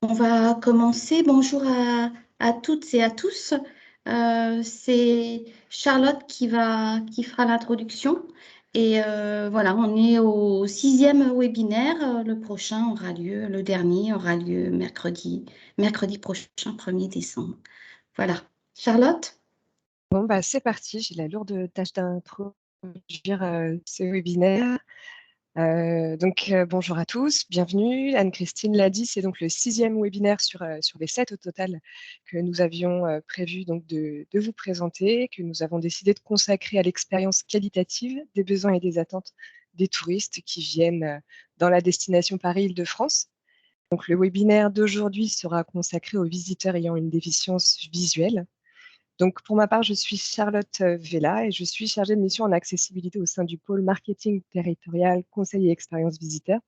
On va commencer. Bonjour à toutes et à tous. C'est Charlotte qui fera l'introduction. Et voilà, on est au sixième webinaire. Le prochain aura lieu, le dernier aura lieu mercredi prochain, 1er décembre. Voilà. Charlotte? Bon, bah, c'est parti. J'ai la lourde tâche d'introduire ce webinaire. Bonjour à tous, bienvenue. Anne-Christine l'a dit, c'est donc le sixième webinaire sur les 7 au total que nous avions prévu donc de vous présenter, que nous avons décidé de consacrer à l'expérience qualitative des besoins et des attentes des touristes qui viennent dans la destination Paris-Île-de-France. Donc, le webinaire d'aujourd'hui sera consacré aux visiteurs ayant une déficience visuelle. Donc, pour ma part, je suis Charlotte Vella et je suis chargée de mission en accessibilité au sein du pôle marketing territorial, conseil et expérience visiteur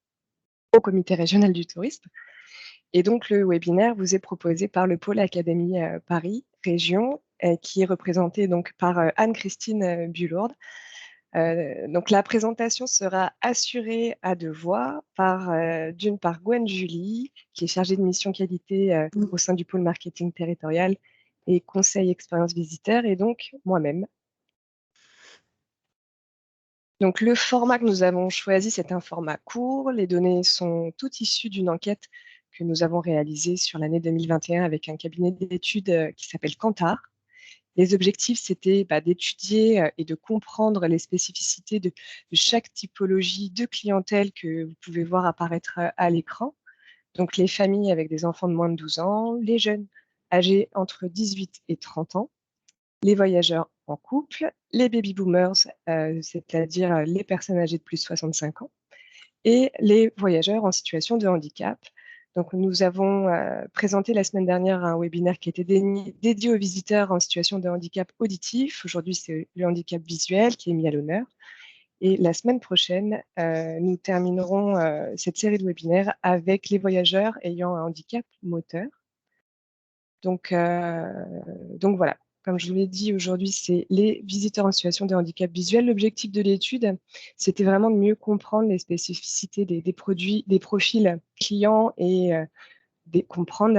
au comité régional du tourisme. Et donc, le webinaire vous est proposé par le pôle Académie Paris Région, qui est représenté donc par Anne-Christine Bulourde. Donc, la présentation sera assurée à deux voix par, d'une part, Gwen Julie, qui est chargée de mission qualité au sein du pôle marketing territorial et conseil expérience visiteur, et donc moi-même. Donc, le format que nous avons choisi, c'est un format court. Les données sont toutes issues d'une enquête que nous avons réalisée sur l'année 2021 avec un cabinet d'études qui s'appelle Kantar. Les objectifs, c'était d'étudier et de comprendre les spécificités de chaque typologie de clientèle que vous pouvez voir apparaître à l'écran. Donc, les familles avec des enfants de moins de 12 ans, les jeunes âgés entre 18 et 30 ans, les voyageurs en couple, les baby-boomers, c'est-à-dire les personnes âgées de plus de 65 ans, et les voyageurs en situation de handicap. Donc, nous avons présenté la semaine dernière un webinaire qui était dédié aux visiteurs en situation de handicap auditif. Aujourd'hui, c'est le handicap visuel qui est mis à l'honneur. Et la semaine prochaine, nous terminerons cette série de webinaires avec les voyageurs ayant un handicap moteur. Donc voilà, comme je vous l'ai dit, aujourd'hui, c'est les visiteurs en situation de handicap visuel. L'objectif de l'étude, c'était vraiment de mieux comprendre les spécificités des produits, des profils clients et comprendre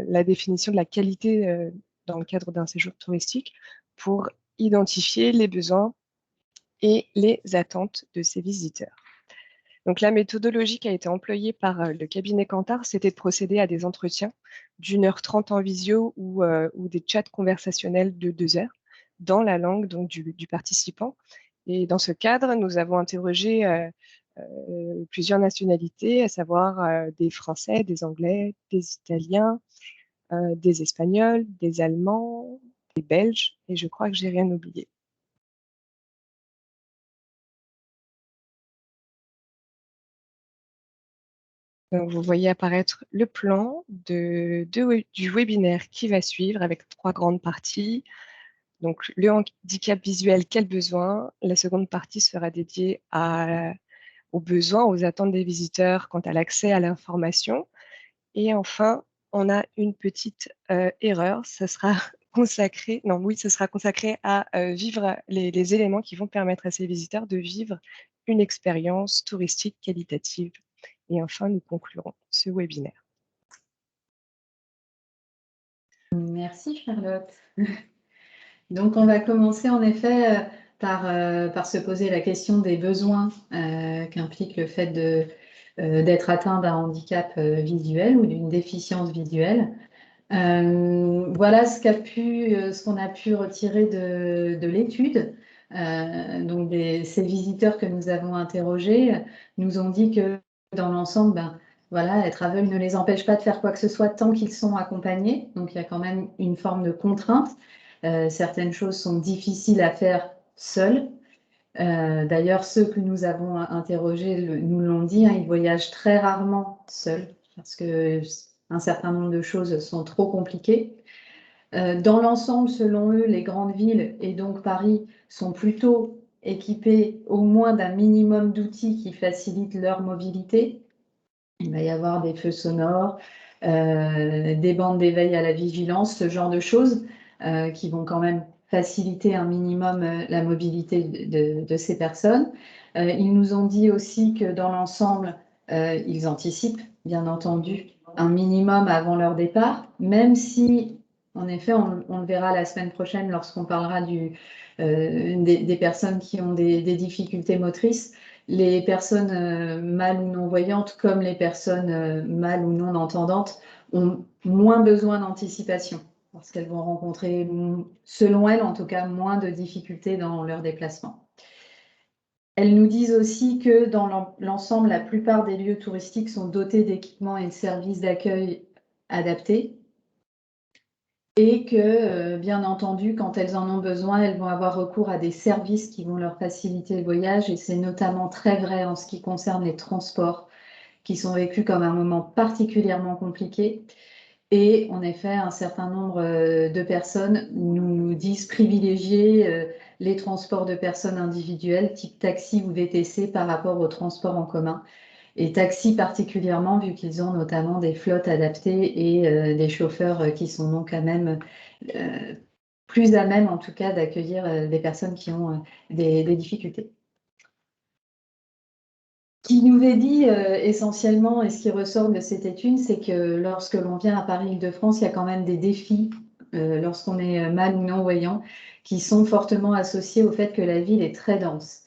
la définition de la qualité dans le cadre d'un séjour touristique pour identifier les besoins et les attentes de ces visiteurs. Donc, la méthodologie qui a été employée par le cabinet Kantar, c'était de procéder à des entretiens d'1h30 en visio ou des chats conversationnels de 2 heures dans la langue donc, du participant. Et dans ce cadre, nous avons interrogé plusieurs nationalités, à savoir des Français, des Anglais, des Italiens, des Espagnols, des Allemands, des Belges, et je crois que j'ai rien oublié. Donc, vous voyez apparaître le plan du webinaire qui va suivre avec 3 grandes parties. Donc, le handicap visuel, quel besoin? La seconde partie sera dédiée aux besoins, aux attentes des visiteurs quant à l'accès à l'information. Et enfin, on a une petite erreur, ça sera consacré, non, oui, ce sera consacré à vivre les éléments qui vont permettre à ces visiteurs de vivre une expérience touristique qualitative. Et enfin, nous conclurons ce webinaire. Merci Charlotte. Donc on va commencer en effet par se poser la question des besoins qu'implique le fait d'être atteint d'un handicap visuel ou d'une déficience visuelle. Voilà ce qu'on a pu retirer de l'étude. Donc ces visiteurs que nous avons interrogés nous ont dit que dans l'ensemble, voilà, être aveugle ne les empêche pas de faire quoi que ce soit tant qu'ils sont accompagnés. Donc il y a quand même une forme de contrainte. Certaines choses sont difficiles à faire seuls. D'ailleurs, ceux que nous avons interrogés nous l'ont dit, hein, ils voyagent très rarement seuls parce qu'un certain nombre de choses sont trop compliquées. Dans l'ensemble, selon eux, les grandes villes et donc Paris sont plutôt équipées au moins d'un minimum d'outils qui facilitent leur mobilité. Il va y avoir des feux sonores, des bandes d'éveil à la vigilance, ce genre de choses qui vont quand même faciliter un minimum la mobilité de ces personnes. Ils nous ont dit aussi que dans l'ensemble, ils anticipent, bien entendu, un minimum avant leur départ, même si, en effet, on le verra la semaine prochaine lorsqu'on parlera des personnes qui ont des difficultés motrices, les personnes mal ou non-voyantes, comme les personnes mal ou non-entendantes, ont moins besoin d'anticipation, parce qu'elles vont rencontrer, selon elles en tout cas, moins de difficultés dans leur déplacement. Elles nous disent aussi que dans l'ensemble, la plupart des lieux touristiques sont dotés d'équipements et de services d'accueil adaptés et que, bien entendu, quand elles en ont besoin, elles vont avoir recours à des services qui vont leur faciliter le voyage, et c'est notamment très vrai en ce qui concerne les transports qui sont vécus comme un moment particulièrement compliqué. Et en effet, un certain nombre de personnes nous disent privilégier les transports de personnes individuelles, type taxi ou VTC, par rapport aux transports en commun. Et taxi particulièrement, vu qu'ils ont notamment des flottes adaptées et des chauffeurs qui sont donc plus à même, en tout cas, d'accueillir des personnes qui ont des difficultés. Ce qui nous est dit essentiellement, et ce qui ressort de cette étude, c'est que lorsque l'on vient à Paris-Île-de-France, il y a quand même des défis lorsqu'on est mal ou non-voyant qui sont fortement associés au fait que la ville est très dense.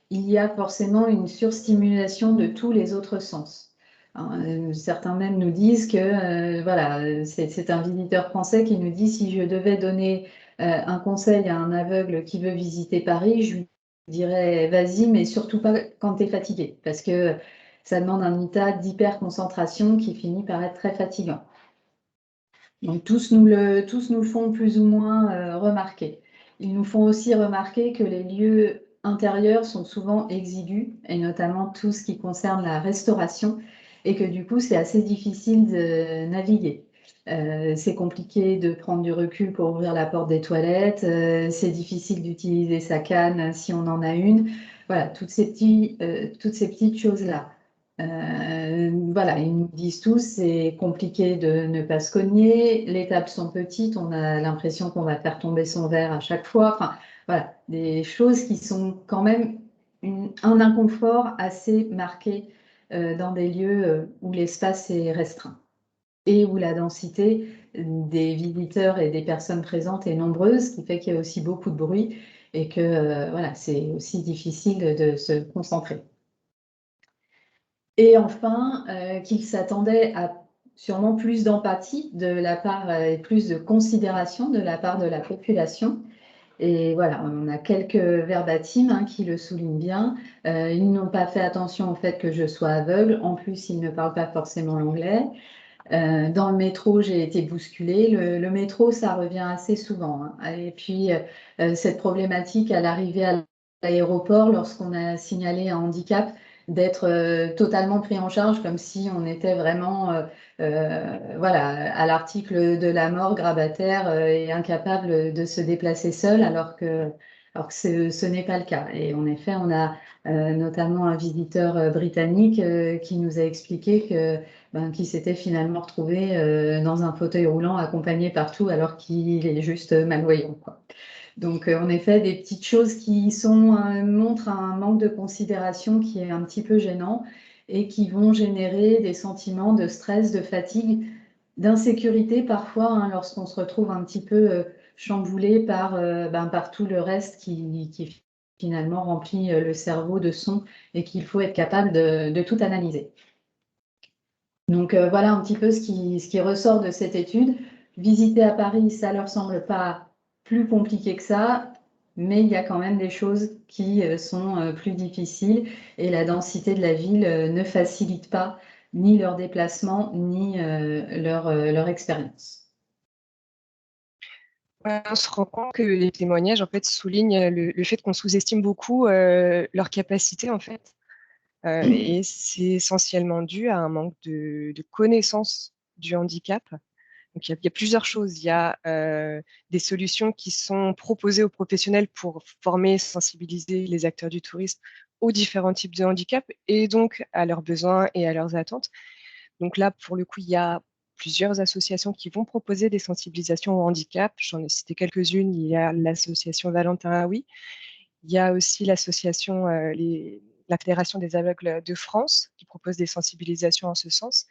Il y a forcément une surstimulation de tous les autres sens. Certains même nous disent que voilà, c'est un visiteur français qui nous dit: si je devais donner un conseil à un aveugle qui veut visiter Paris, je dirais vas-y, mais surtout pas quand tu es fatigué, parce que ça demande un état d'hyperconcentration qui finit par être très fatigant. Donc tous nous le font plus ou moins remarquer. Ils nous font aussi remarquer que les lieux intérieurs sont souvent exigus, et notamment tout ce qui concerne la restauration, et que du coup c'est assez difficile de naviguer. C'est compliqué de prendre du recul pour ouvrir la porte des toilettes, c'est difficile d'utiliser sa canne si on en a une. Voilà, toutes ces petites choses-là. Voilà, ils nous disent tous, c'est compliqué de ne pas se cogner, les tables sont petites, on a l'impression qu'on va faire tomber son verre à chaque fois. Enfin, voilà, des choses qui sont quand même un inconfort assez marqué dans des lieux où l'espace est restreint et où la densité des visiteurs et des personnes présentes est nombreuse, ce qui fait qu'il y a aussi beaucoup de bruit et que voilà, c'est aussi difficile de se concentrer. Et enfin, qu'ils s'attendaient à sûrement plus d'empathie de la part et plus de considération de la part de la population. Et voilà, on a quelques verbatims qui le soulignent bien. Ils n'ont pas fait attention au fait que je sois aveugle. En plus, ils ne parlent pas forcément l'anglais. Dans le métro, j'ai été bousculée. Le métro, ça revient assez souvent. Et puis, cette problématique à l'arrivée à l'aéroport, lorsqu'on a signalé un handicap, d'être totalement pris en charge comme si on était vraiment voilà, à l'article de la mort, grabataire et incapable de se déplacer seul, alors que ce n'est pas le cas. Et en effet, on a notamment un visiteur britannique qui nous a expliqué qu'il s'était finalement retrouvé dans un fauteuil roulant accompagné partout alors qu'il est juste malvoyant, quoi. Donc, en effet, des petites choses qui montrent un manque de considération qui est un petit peu gênant et qui vont générer des sentiments de stress, de fatigue, d'insécurité parfois, lorsqu'on se retrouve un petit peu chamboulé par tout le reste qui finalement remplit le cerveau de sons et qu'il faut être capable de tout analyser. Donc voilà un petit peu ce qui ressort de cette étude. Visiter à Paris, ça leur semble pas plus compliqué que ça, mais il y a quand même des choses qui sont plus difficiles et la densité de la ville ne facilite pas ni leur déplacement, ni leur expérience. On se rend compte que les témoignages en fait soulignent le fait qu'on sous-estime beaucoup leur capacité en fait. Et c'est essentiellement dû à un manque de connaissance du handicap. Donc, il y a plusieurs choses. Il y a des solutions qui sont proposées aux professionnels pour former, sensibiliser les acteurs du tourisme aux différents types de handicap et donc à leurs besoins et à leurs attentes. Donc là, pour le coup, il y a plusieurs associations qui vont proposer des sensibilisations au handicap. J'en ai cité quelques-unes. Il y a l'association Valentin Aoui. Il y a aussi l'association, la Fédération des aveugles de France qui propose des sensibilisations en ce sens.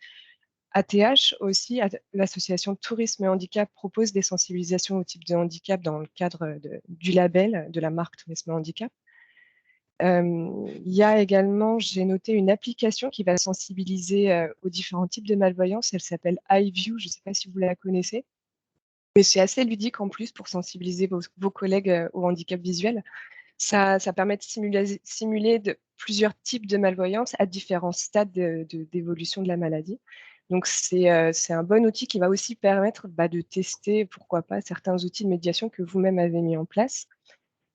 ATH aussi, l'association Tourisme et Handicap, propose des sensibilisations au type de handicap dans le cadre du label de la marque Tourisme et Handicap. Il y a également, j'ai noté une application qui va sensibiliser aux différents types de malvoyance. Elle s'appelle iView, je ne sais pas si vous la connaissez, mais c'est assez ludique en plus pour sensibiliser vos collègues au handicap visuel. Ça permet de simuler plusieurs types de malvoyance à différents stades d'évolution de la maladie. Donc, c'est un bon outil qui va aussi permettre de tester, pourquoi pas, certains outils de médiation que vous-même avez mis en place.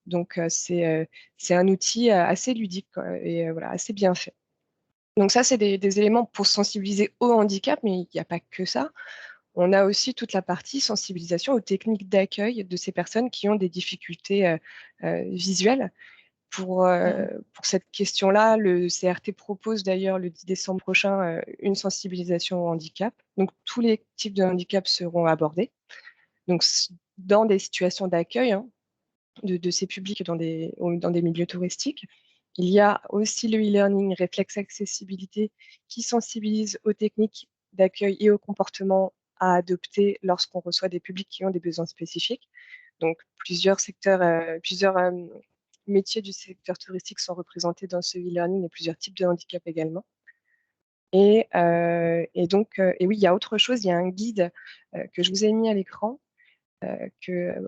Donc, c'est un outil assez ludique et voilà, assez bien fait. Donc ça, c'est des éléments pour sensibiliser au handicap, mais il n'y a pas que ça. On a aussi toute la partie sensibilisation aux techniques d'accueil de ces personnes qui ont des difficultés visuelles. Pour cette question-là, le CRT propose d'ailleurs le 10 décembre prochain une sensibilisation au handicap. Donc tous les types de handicap seront abordés. Donc dans des situations d'accueil, hein, de ces publics dans des milieux touristiques. Il y a aussi le e-learning réflexe accessibilité qui sensibilise aux techniques d'accueil et aux comportements à adopter lorsqu'on reçoit des publics qui ont des besoins spécifiques. Donc plusieurs métiers du secteur touristique sont représentés dans ce e-learning et plusieurs types de handicap également. Et oui, il y a autre chose, il y a un guide que je vous ai mis à l'écran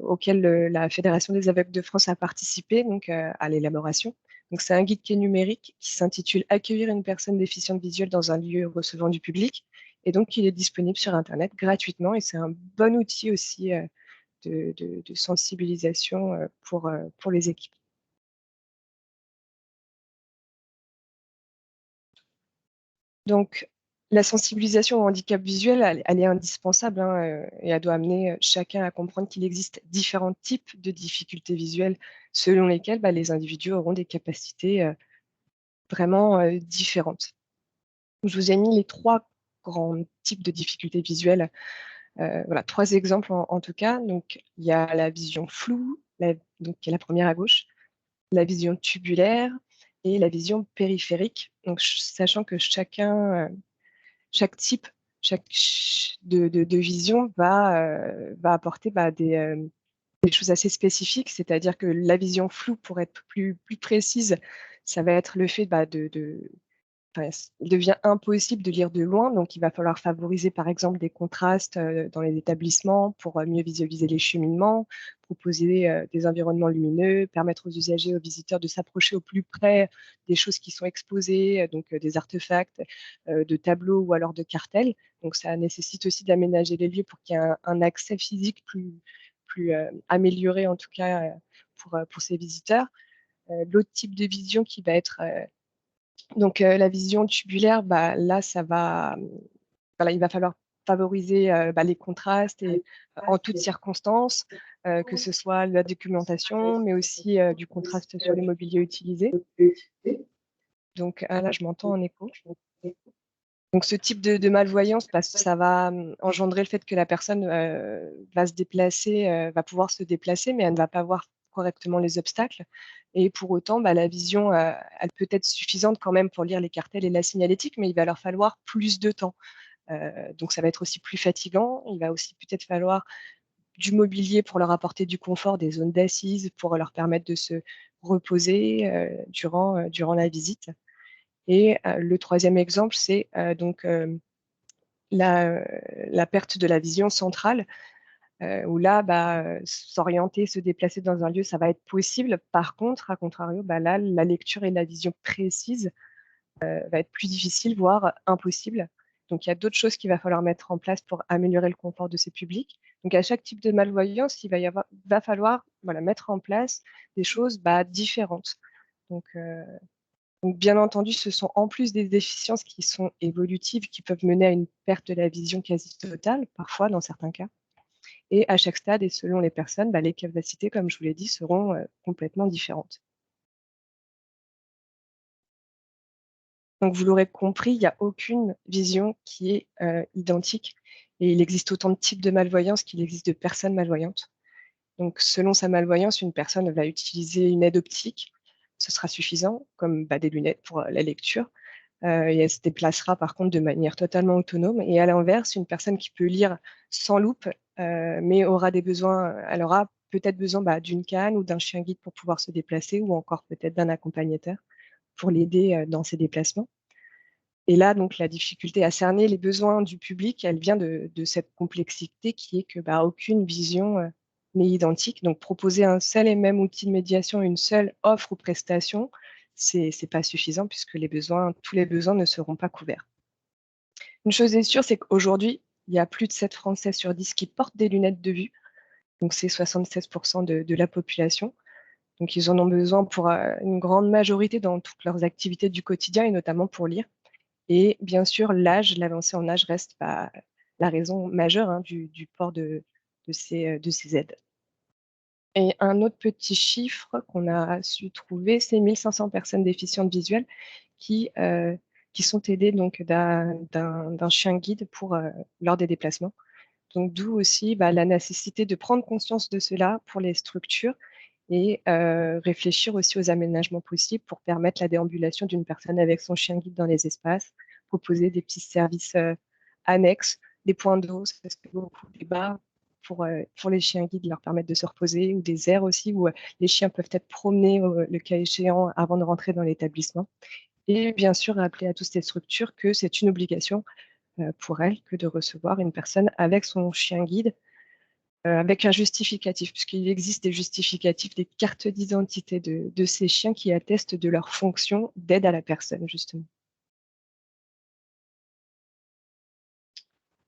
auquel la Fédération des aveugles de France a participé donc, à l'élaboration. Donc, c'est un guide qui est numérique qui s'intitule « Accueillir une personne déficiente visuelle dans un lieu recevant du public ». Et donc, il est disponible sur Internet gratuitement et c'est un bon outil aussi de sensibilisation pour les équipes. Donc, la sensibilisation au handicap visuel, elle est indispensable hein, et elle doit amener chacun à comprendre qu'il existe différents types de difficultés visuelles selon lesquelles les individus auront des capacités vraiment différentes. Je vous ai mis les 3 grands types de difficultés visuelles. Voilà, 3 exemples en tout cas. Donc, il y a la vision floue, donc, qui est la première à gauche, la vision tubulaire et la vision périphérique. Donc, sachant que chaque type de vision va apporter des choses assez spécifiques, c'est-à-dire que la vision floue, pour être plus précise, ça va être le fait il devient impossible de lire de loin, donc il va falloir favoriser par exemple des contrastes dans les établissements pour mieux visualiser les cheminements, proposer des environnements lumineux, permettre aux usagers, aux visiteurs de s'approcher au plus près des choses qui sont exposées, donc des artefacts, de tableaux ou alors de cartels. Donc ça nécessite aussi d'aménager les lieux pour qu'il y ait un accès physique plus amélioré en tout cas pour ces visiteurs. L'autre type de vision qui va être donc la vision tubulaire, là, voilà, il va falloir favoriser les contrastes et en toutes circonstances, que ce soit la documentation, mais aussi du contraste sur les mobiliers utilisés. Donc là, je m'entends en écho. Donc ce type de malvoyance, ça va engendrer le fait que la personne va se déplacer, va pouvoir se déplacer, mais elle ne va pas voir correctement les obstacles. Et pour autant, la vision, elle peut être suffisante quand même pour lire les cartels et la signalétique, mais il va leur falloir plus de temps. Donc ça va être aussi plus fatigant. Il va aussi peut-être falloir du mobilier pour leur apporter du confort, des zones d'assises pour leur permettre de se reposer durant la visite. Et le troisième exemple, c'est donc la perte de la vision centrale, où là, s'orienter, se déplacer dans un lieu, ça va être possible. Par contre, à contrario, là, la lecture et la vision précise va être plus difficile, voire impossible. Donc, il y a d'autres choses qu'il va falloir mettre en place pour améliorer le confort de ces publics. Donc, à chaque type de malvoyance, il va falloir mettre en place des choses différentes. Donc, bien entendu, ce sont en plus des déficiences qui sont évolutives, qui peuvent mener à une perte de la vision quasi totale, parfois dans certains cas. Et à chaque stade et selon les personnes, les capacités, comme je vous l'ai dit, seront complètement différentes. Donc, vous l'aurez compris, il n'y a aucune vision qui est identique. Et il existe autant de types de malvoyance qu'il existe de personnes malvoyantes. Donc, selon sa malvoyance, une personne va utiliser une aide optique. Ce sera suffisant, comme des lunettes pour la lecture. et elle se déplacera par contre de manière totalement autonome. Et à l'inverse, une personne qui peut lire sans loupe, mais aura des besoins, elle aura peut-être besoin d'une canne ou d'un chien guide pour pouvoir se déplacer, ou encore peut-être d'un accompagnateur pour l'aider dans ses déplacements. Et là, donc, la difficulté à cerner les besoins du public, elle vient de cette complexité qui est que aucune vision n'est identique. Donc, proposer un seul et même outil de médiation, une seule offre ou prestation, c'est pas suffisant puisque tous les besoins ne seront pas couverts. Une chose est sûre, c'est qu'aujourd'hui, il y a plus de 7 Français sur 10 qui portent des lunettes de vue. Donc, c'est 76% de la population. Donc, ils en ont besoin pour une grande majorité dans toutes leurs activités du quotidien et notamment pour lire. Et bien sûr, l'avancée en âge reste la raison majeure du port de ces aides. Et un autre petit chiffre qu'on a su trouver, c'est 1500 personnes déficientes visuelles qui sont aidées donc d'un chien guide lors des déplacements. Donc d'où aussi la nécessité de prendre conscience de cela pour les structures et réfléchir aussi aux aménagements possibles pour permettre la déambulation d'une personne avec son chien guide dans les espaces, proposer des petits services annexes, des points d'eau, ça se fait beaucoup, des bars pour les chiens guides, leur permettre de se reposer, ou des aires aussi où les chiens peuvent être promenés le cas échéant avant de rentrer dans l'établissement. Et bien sûr, rappeler à toutes ces structures que c'est une obligation pour elles que de recevoir une personne avec son chien guide, avec un justificatif, puisqu'il existe des justificatifs, des cartes d'identité de ces chiens qui attestent de leur fonction d'aide à la personne, justement.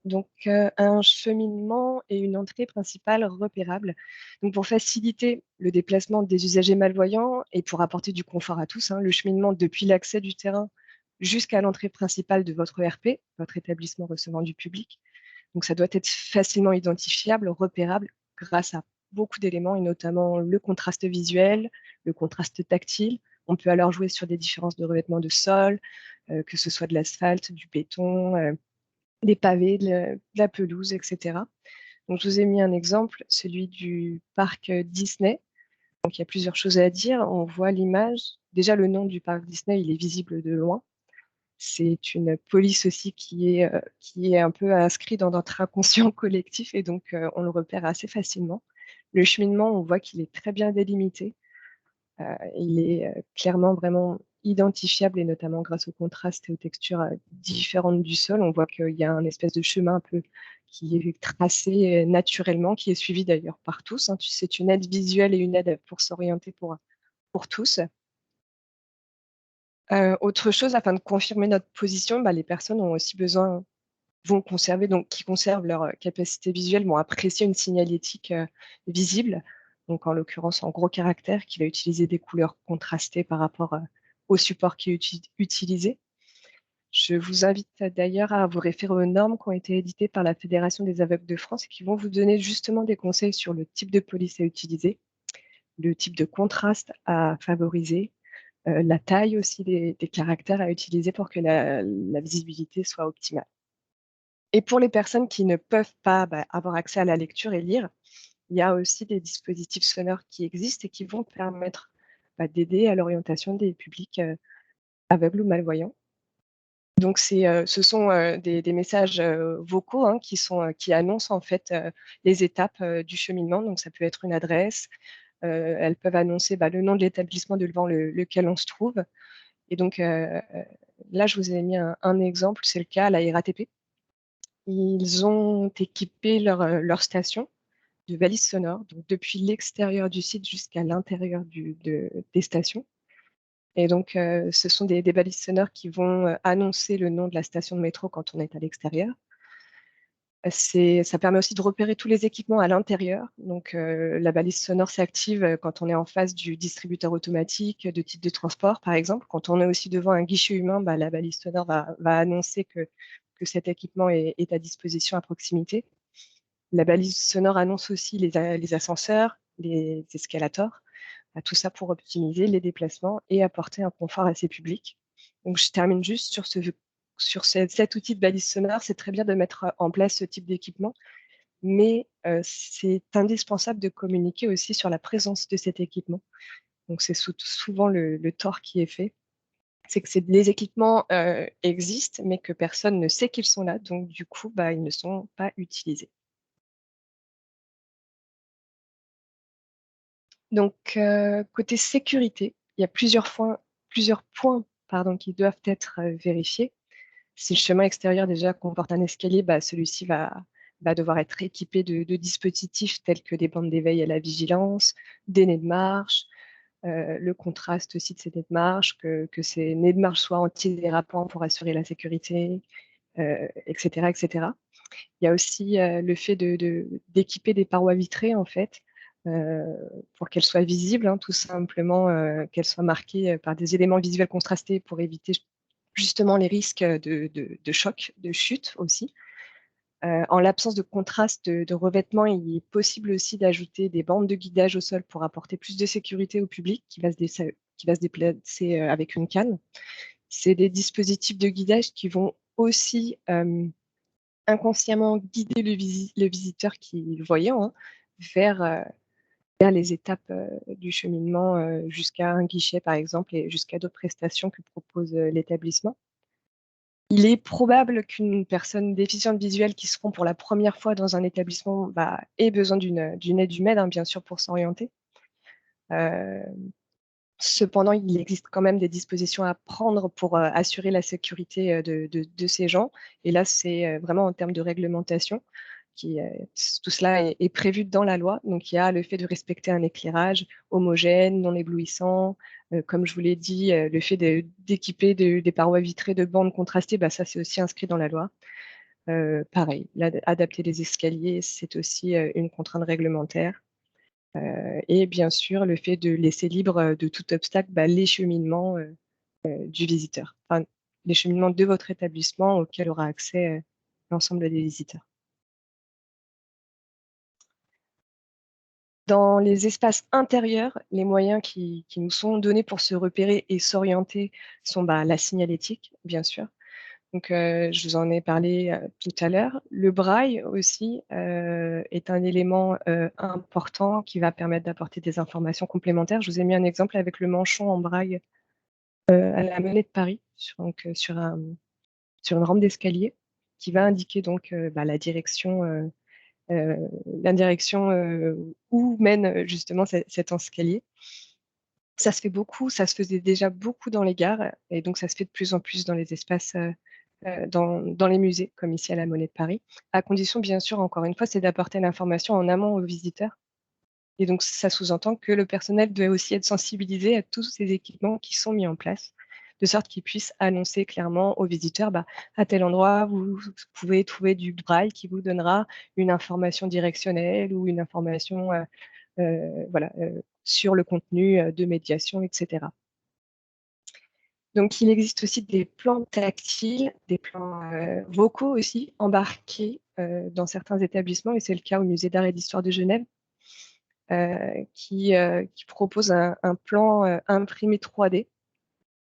Donc, un cheminement et une entrée principale repérables. Donc, pour faciliter le déplacement des usagers malvoyants et pour apporter du confort à tous, le cheminement depuis l'accès du terrain jusqu'à l'entrée principale de votre ERP, votre établissement recevant du public. Donc, ça doit être facilement identifiable, repérable, grâce à beaucoup d'éléments, et notamment le contraste visuel, le contraste tactile. On peut alors jouer sur des différences de revêtement de sol, que ce soit de l'asphalte, du béton, des pavés, de la pelouse, etc. Donc, je vous ai mis un exemple, celui du parc Disney. Donc, il y a plusieurs choses à dire. On voit l'image. Déjà, le nom du parc Disney, il est visible de loin. C'est une police aussi qui est un peu inscrit dans notre inconscient collectif, et donc on le repère assez facilement. Le cheminement, on voit qu'il est très bien délimité. Il est clairement vraiment identifiable, et notamment grâce au contraste et aux textures différentes du sol. On voit qu'il y a un espèce de chemin un peu qui est tracé naturellement, qui est suivi d'ailleurs par tous. C'est une aide visuelle et une aide pour s'orienter pour tous. Autre chose, afin de confirmer notre position, les personnes ont aussi besoin, qui conservent leur capacité visuelle, vont apprécier une signalétique visible, donc en l'occurrence en gros caractères, qui va utiliser des couleurs contrastées par rapport au support qui est utilisé. Je vous invite d'ailleurs à vous référer aux normes qui ont été éditées par la Fédération des aveugles de France et qui vont vous donner justement des conseils sur le type de police à utiliser, le type de contraste à favoriser, la taille aussi des caractères à utiliser pour que la visibilité soit optimale. Et pour les personnes qui ne peuvent pas avoir accès à la lecture et lire, il y a aussi des dispositifs sonores qui existent et qui vont permettre d'aider à l'orientation des publics aveugles ou malvoyants. Donc, ce sont des messages vocaux qui annoncent en fait les étapes du cheminement. Donc, ça peut être une adresse. Elles peuvent annoncer le nom de l'établissement devant lequel on se trouve. Et donc, là, je vous ai mis un exemple, c'est le cas à la RATP. Ils ont équipé leur station de balises sonores, donc depuis l'extérieur du site jusqu'à l'intérieur des stations. Et donc, ce sont des balises sonores qui vont annoncer le nom de la station de métro quand on est à l'extérieur. Ça permet aussi de repérer tous les équipements à l'intérieur. Donc, la balise sonore s'active quand on est en face du distributeur automatique de titres de transport, par exemple. Quand on est aussi devant un guichet humain, la balise sonore va annoncer que cet équipement est à disposition à proximité. La balise sonore annonce aussi les ascenseurs, les escalators, tout ça pour optimiser les déplacements et apporter un confort à ces publics. Donc, je termine juste sur cet outil de balise sonore. C'est très bien de mettre en place ce type d'équipement, mais c'est indispensable de communiquer aussi sur la présence de cet équipement. Donc, c'est souvent le tort qui est fait. c'est que les équipements existent, mais que personne ne sait qu'ils sont là, donc du coup, ils ne sont pas utilisés. Donc, côté sécurité, il y a plusieurs points qui doivent être vérifiés. Si le chemin extérieur déjà comporte un escalier, celui-ci va devoir être équipé de dispositifs tels que des bandes d'éveil à la vigilance, des nez de marche, le contraste aussi de ces nez de marche, que ces nez de marche soient antidérapants pour assurer la sécurité, etc., etc. Il y a aussi le fait d'équiper des parois vitrées, en fait, pour qu'elles soient visibles, hein, tout simplement, qu'elles soient marquées par des éléments visuels contrastés pour éviter justement les risques de choc, de chute aussi. En l'absence de contraste de revêtement, il est possible aussi d'ajouter des bandes de guidage au sol pour apporter plus de sécurité au public qui va se déplacer avec une canne. C'est des dispositifs de guidage qui vont aussi inconsciemment guider le visiteur qui est le voyant, hein, vers les étapes du cheminement jusqu'à un guichet, par exemple, et jusqu'à d'autres prestations que propose l'établissement. Il est probable qu'une personne déficiente visuelle qui se rend pour la première fois dans un établissement ait besoin d'une aide humaine, hein, bien sûr, pour s'orienter. Cependant, il existe quand même des dispositions à prendre pour assurer la sécurité de ces gens. Et là, c'est vraiment en termes de réglementation. Tout cela est prévu dans la loi. Donc, il y a le fait de respecter un éclairage homogène, non éblouissant. Comme je vous l'ai dit, le fait d'équiper des parois vitrées de bandes contrastées, ça, c'est aussi inscrit dans la loi. Pareil, adapter les escaliers, c'est aussi une contrainte réglementaire. Et bien sûr, le fait de laisser libre de tout obstacle les cheminements du visiteur, enfin, les cheminements de votre établissement auquel aura accès l'ensemble des visiteurs. Dans les espaces intérieurs, les moyens qui nous sont donnés pour se repérer et s'orienter sont la signalétique, bien sûr. Donc, je vous en ai parlé tout à l'heure. Le braille aussi est un élément important qui va permettre d'apporter des informations complémentaires. Je vous ai mis un exemple avec le manchon en braille à la Monnaie de Paris, sur une rampe d'escalier, qui va indiquer donc la direction où mène justement cet escalier. Ça se fait beaucoup, ça se faisait déjà beaucoup dans les gares, et donc ça se fait de plus en plus dans les espaces, dans les musées, comme ici à la Monnaie de Paris, à condition, bien sûr, encore une fois, c'est d'apporter l'information en amont aux visiteurs. Et donc ça sous-entend que le personnel doit aussi être sensibilisé à tous ces équipements qui sont mis en place, de sorte qu'ils puissent annoncer clairement aux visiteurs, à tel endroit, vous pouvez trouver du braille qui vous donnera une information directionnelle ou une information sur le contenu de médiation, etc. Donc, il existe aussi des plans tactiles, des plans vocaux aussi, embarqués dans certains établissements, et c'est le cas au Musée d'art et d'histoire de Genève, qui propose un plan imprimé 3D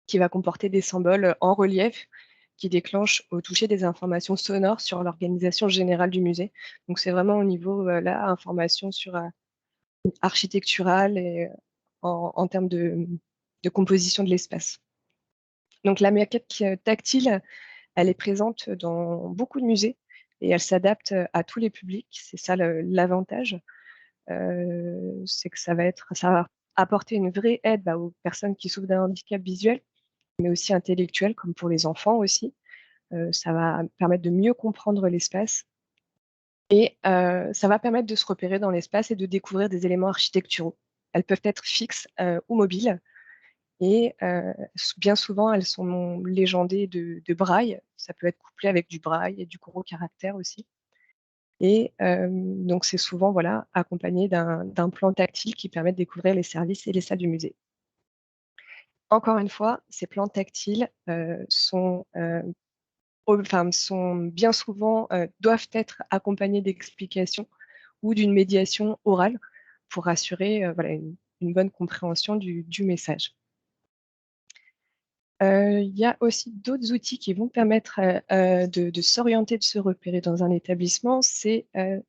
qui va comporter des symboles en relief qui déclenchent au toucher des informations sonores sur l'organisation générale du musée. Donc, c'est vraiment au niveau information sur architecturale et en termes de composition de l'espace. Donc la maquette tactile, elle est présente dans beaucoup de musées et elle s'adapte à tous les publics. C'est ça l'avantage, c'est que ça va apporter une vraie aide aux personnes qui souffrent d'un handicap visuel, mais aussi intellectuel, comme pour les enfants aussi. Ça va permettre de mieux comprendre l'espace et ça va permettre de se repérer dans l'espace et de découvrir des éléments architecturaux. Elles peuvent être fixes ou mobiles. Et bien souvent, elles sont légendées de braille. Ça peut être couplé avec du braille et du gros caractère aussi. Et donc, c'est souvent accompagné d'un plan tactile qui permet de découvrir les services et les salles du musée. Encore une fois, ces plans tactiles sont bien souvent, doivent être accompagnés d'explications ou d'une médiation orale pour assurer une bonne compréhension du message. Il y a aussi d'autres outils qui vont permettre de s'orienter, de se repérer dans un établissement, c'est le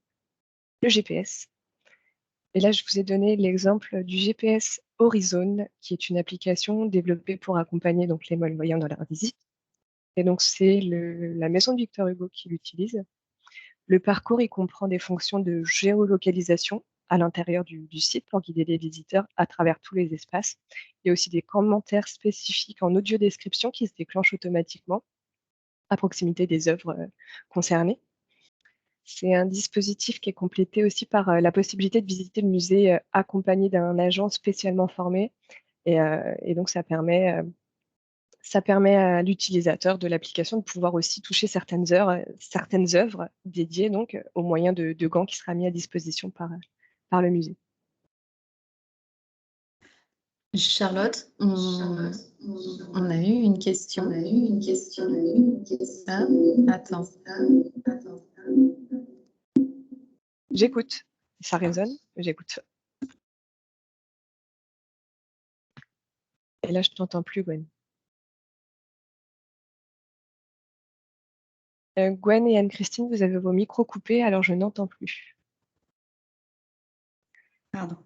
GPS. Et là, je vous ai donné l'exemple du GPS Horizon, qui est une application développée pour accompagner donc, les malvoyants dans leur visite. Et donc, c'est la maison de Victor Hugo qui l'utilise. Le parcours, il comprend des fonctions de géolocalisation à l'intérieur du site pour guider les visiteurs à travers tous les espaces. Il y a aussi des commentaires spécifiques en audio description qui se déclenchent automatiquement à proximité des œuvres concernées. C'est un dispositif qui est complété aussi par la possibilité de visiter le musée accompagné d'un agent spécialement formé. Et donc, ça permet à l'utilisateur de l'application de pouvoir aussi toucher certaines œuvres dédiées donc, au moyen de gants qui sera mis à disposition par le musée. Charlotte, on a eu une question. Ah, attends. J'écoute. Ça résonne, j'écoute. Et là, je ne t'entends plus, Gwen. Gwen et Anne-Christine, vous avez vos micros coupés, alors je n'entends plus. Pardon.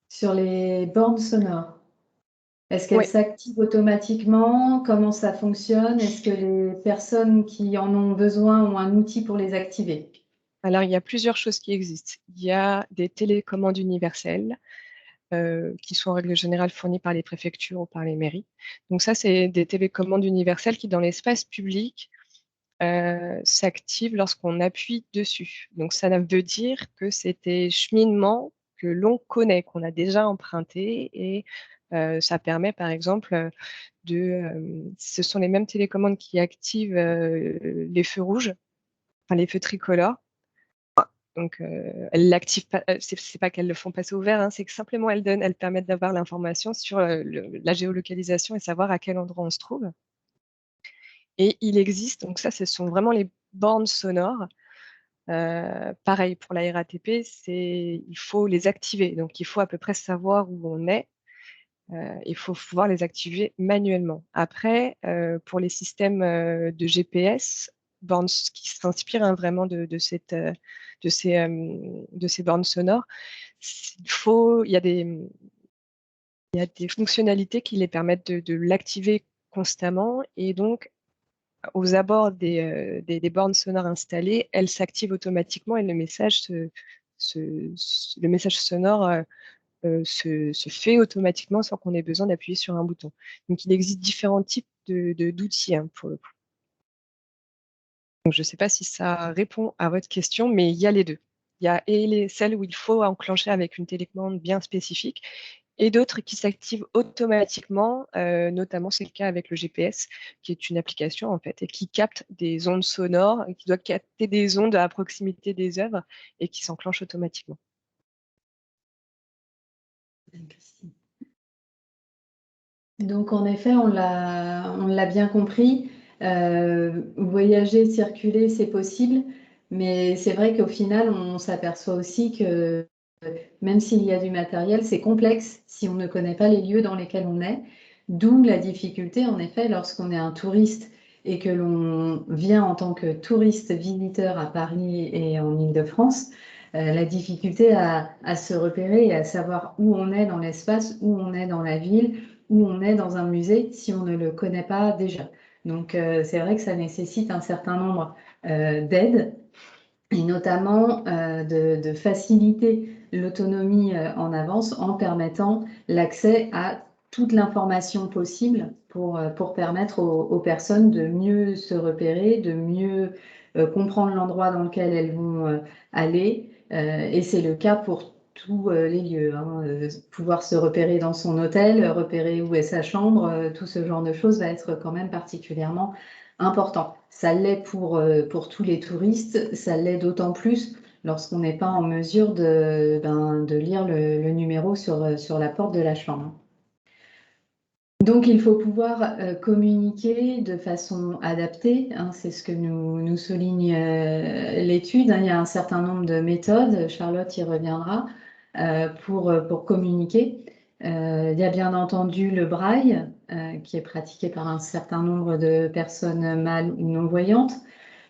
Sur les bornes sonores, est-ce qu'elles Oui. s'activent automatiquement? Comment ça fonctionne? Est-ce que les personnes qui en ont besoin ont un outil pour les activer? Alors, il y a plusieurs choses qui existent. Il y a des télécommandes universelles qui sont en règle générale fournies par les préfectures ou par les mairies. Donc ça, c'est des télécommandes universelles qui, dans l'espace public, s'activent lorsqu'on appuie dessus. Donc ça veut dire que c'est des cheminements que l'on connaît, qu'on a déjà empruntés, et ça permet par exemple ce sont les mêmes télécommandes qui activent les feux rouges, enfin les feux tricolores. Donc elles l'activent pas, c'est pas qu'elles le font passer au vert, hein, c'est que simplement elles permettent d'avoir l'information sur la géolocalisation et savoir à quel endroit on se trouve. Et il existe, donc ça, ce sont vraiment les bornes sonores. Pareil pour la RATP, il faut les activer. Donc, il faut à peu près savoir où on est. Il faut pouvoir les activer manuellement. Après, pour les systèmes de GPS, bornes qui s'inspirent vraiment de ces bornes sonores, il y a des fonctionnalités qui les permettent de l'activer constamment. Et donc, aux abords des bornes sonores installées, elles s'activent automatiquement et le message sonore se fait automatiquement sans qu'on ait besoin d'appuyer sur un bouton. Donc, il existe différents types d'outils pour le coup. Donc, je ne sais pas si ça répond à votre question, mais il y a les deux. Il y a celles où il faut enclencher avec une télécommande bien spécifique, et d'autres qui s'activent automatiquement, notamment c'est le cas avec le GPS, qui est une application en fait, et qui capte des ondes sonores, qui doit capter des ondes à proximité des œuvres et qui s'enclenche automatiquement. Donc en effet, on l'a bien compris, voyager, circuler, c'est possible, mais c'est vrai qu'au final, on s'aperçoit aussi que même s'il y a du matériel, c'est complexe si on ne connaît pas les lieux dans lesquels on est. D'où la difficulté, en effet, lorsqu'on est un touriste et que l'on vient en tant que touriste visiteur à Paris et en Île-de-France, la difficulté à se repérer et à savoir où on est dans l'espace, où on est dans la ville, où on est dans un musée si on ne le connaît pas déjà. Donc, c'est vrai que ça nécessite un certain nombre d'aides et notamment de faciliter l'autonomie en avance en permettant l'accès à toute l'information possible pour permettre aux personnes de mieux se repérer, de mieux comprendre l'endroit dans lequel elles vont aller. Et c'est le cas pour tous les lieux. Pouvoir se repérer dans son hôtel, repérer où est sa chambre, tout ce genre de choses va être quand même particulièrement important. Ça l'est pour tous les touristes, ça l'est d'autant plus lorsqu'on n'est pas en mesure de lire le numéro sur la porte de la chambre. Donc, il faut pouvoir communiquer de façon adaptée, c'est ce que nous souligne l'étude. Il y a un certain nombre de méthodes, Charlotte y reviendra, pour communiquer. Il y a bien entendu le braille, qui est pratiqué par un certain nombre de personnes mal ou non-voyantes.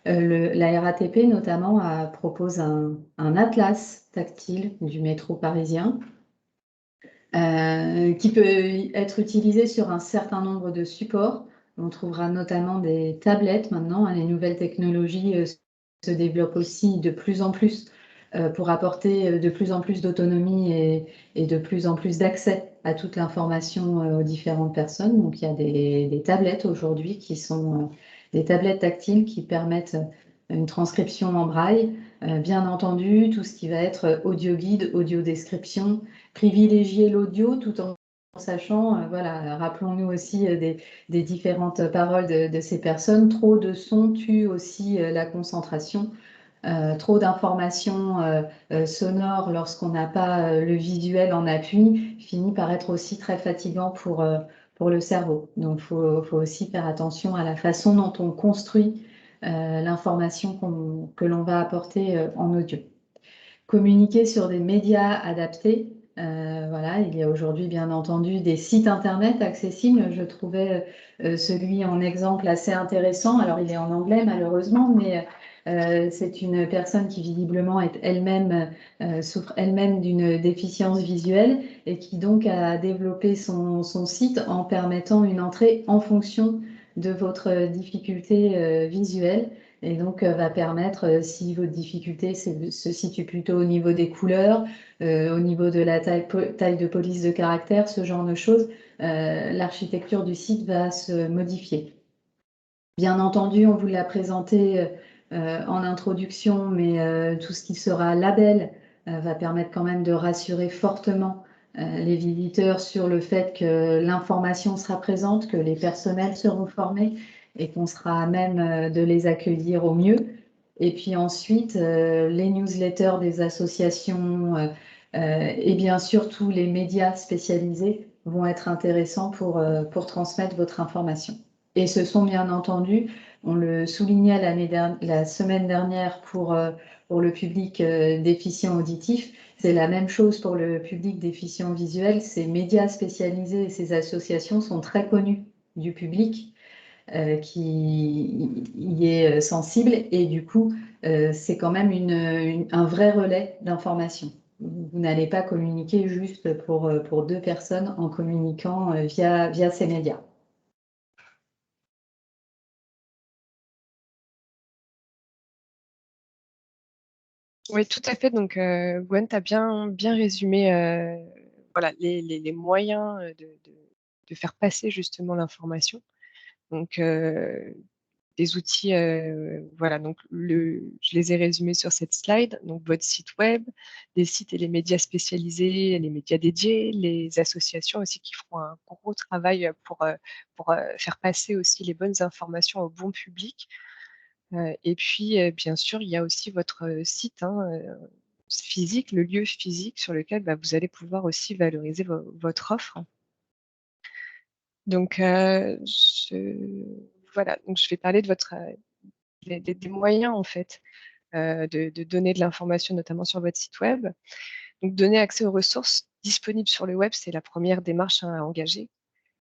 La RATP notamment propose un atlas tactile du métro parisien qui peut être utilisé sur un certain nombre de supports. On trouvera notamment des tablettes maintenant. Les nouvelles technologies se développent aussi de plus en plus pour apporter de plus en plus d'autonomie et de plus en plus d'accès à toute l'information aux différentes personnes. Donc il y a des tablettes aujourd'hui qui sont des tablettes tactiles qui permettent une transcription en braille. Bien entendu, tout ce qui va être audio guide, audio description, privilégier l'audio tout en sachant, voilà, rappelons-nous aussi des différentes paroles de ces personnes. Trop de son tue aussi la concentration. Trop d'informations sonores lorsqu'on n'a pas le visuel en appui finit par être aussi très fatigant pour le cerveau. Donc, il faut aussi faire attention à la façon dont on construit l'information que l'on va apporter en audio. Communiquer sur des médias adaptés. Voilà, il y a aujourd'hui bien entendu des sites internet accessibles. Je trouvais celui en exemple assez intéressant. Alors il est en anglais malheureusement, mais c'est une personne qui visiblement est elle-même souffre elle-même d'une déficience visuelle et qui donc a développé son site en permettant une entrée en fonction de votre difficulté visuelle. Et donc, va permettre, si votre difficulté se situe plutôt au niveau des couleurs, au niveau de la taille de police de caractère, ce genre de choses, l'architecture du site va se modifier. Bien entendu, on vous l'a présenté en introduction, mais tout ce qui sera label va permettre quand même de rassurer fortement les visiteurs sur le fait que l'information sera présente, que les personnels seront formés et qu'on sera à même de les accueillir au mieux. Et puis ensuite, les newsletters des associations et bien sûr tous les médias spécialisés vont être intéressants pour transmettre votre information. Et ce sont bien entendu, on le soulignait la semaine dernière pour le public déficient auditif, c'est la même chose pour le public déficient visuel. Ces médias spécialisés et ces associations sont très connus du public qui y est sensible et du coup, c'est quand même un vrai relais d'information. Vous n'allez pas communiquer juste pour deux personnes en communiquant via ces médias. Oui, tout à fait. Donc, Gwen, tu as bien résumé voilà, les moyens de faire passer justement l'information. Donc, des outils, voilà, donc je les ai résumés sur cette slide. Donc, votre site web, les sites et les médias spécialisés, les médias dédiés, les associations aussi qui feront un gros travail pour faire passer aussi les bonnes informations au bon public. Et puis, bien sûr, il y a aussi votre site physique, le lieu physique sur lequel vous allez pouvoir aussi valoriser votre offre. Donc, voilà, donc je vais parler de des moyens en fait de donner de l'information, notamment sur votre site web. Donc, donner accès aux ressources disponibles sur le web, c'est la première démarche à engager.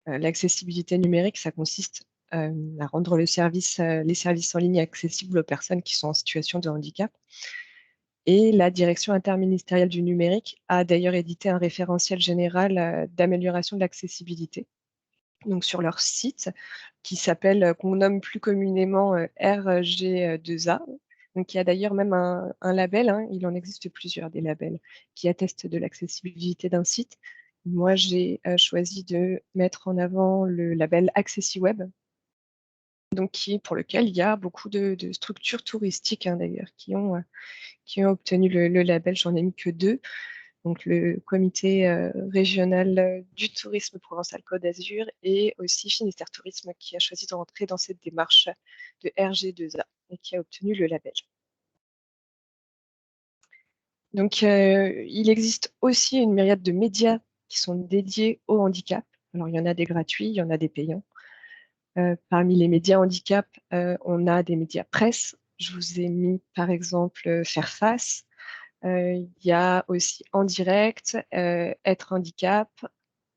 L'accessibilité numérique, ça consiste à rendre les services en ligne accessibles aux personnes qui sont en situation de handicap. Et la direction interministérielle du numérique a d'ailleurs édité un référentiel général d'amélioration de l'accessibilité, donc sur leur site, qu'on nomme plus communément RG2A. Donc, il y a d'ailleurs même un label, il en existe plusieurs des labels qui attestent de l'accessibilité d'un site. Moi, j'ai choisi de mettre en avant le label AccessiWeb, donc pour lequel il y a beaucoup de structures touristiques d'ailleurs qui ont obtenu le label. J'en ai mis que 2. Donc le comité régional du tourisme Provence-Alpes-Côte d'Azur et aussi Finistère Tourisme qui a choisi de rentrer dans cette démarche de RG2A et qui a obtenu le label. Donc il existe aussi une myriade de médias qui sont dédiés au handicap. Alors il y en a des gratuits, il y en a des payants. Parmi les médias handicap, on a des médias presse. Je vous ai mis par exemple Faire Face. Il y a aussi En Direct, Être Handicap,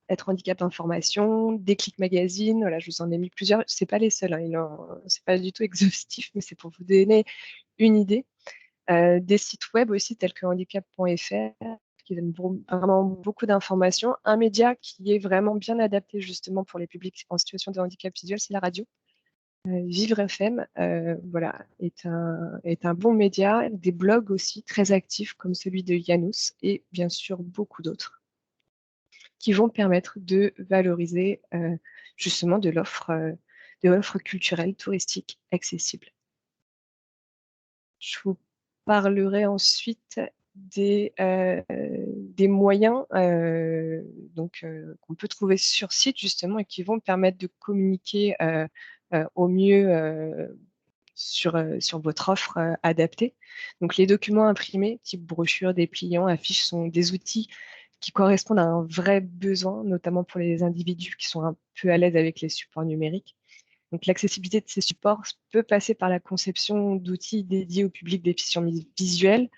Être Handicap Information, Déclic Magazine, voilà, je vous en ai mis plusieurs. C'est pas les seuls, hein, c'est pas du tout exhaustif, mais c'est pour vous donner une idée. Des sites web aussi tels que handicap.fr qui donnent vraiment beaucoup d'informations. Un média qui est vraiment bien adapté justement pour les publics en situation de handicap visuel, c'est la radio. Vivre FM, voilà, est un bon média. Des blogs aussi très actifs comme celui de Janus et bien sûr beaucoup d'autres qui vont permettre de valoriser justement de l'offre culturelle touristique accessible. Je vous parlerai ensuite des moyens qu'on peut trouver sur site justement et qui vont permettre de communiquer au mieux sur votre offre adaptée. Donc les documents imprimés, type brochure, dépliants, affiches, sont des outils qui correspondent à un vrai besoin, notamment pour les individus qui sont un peu à l'aise avec les supports numériques. Donc l'accessibilité de ces supports peut passer par la conception d'outils dédiés au public déficient visuel,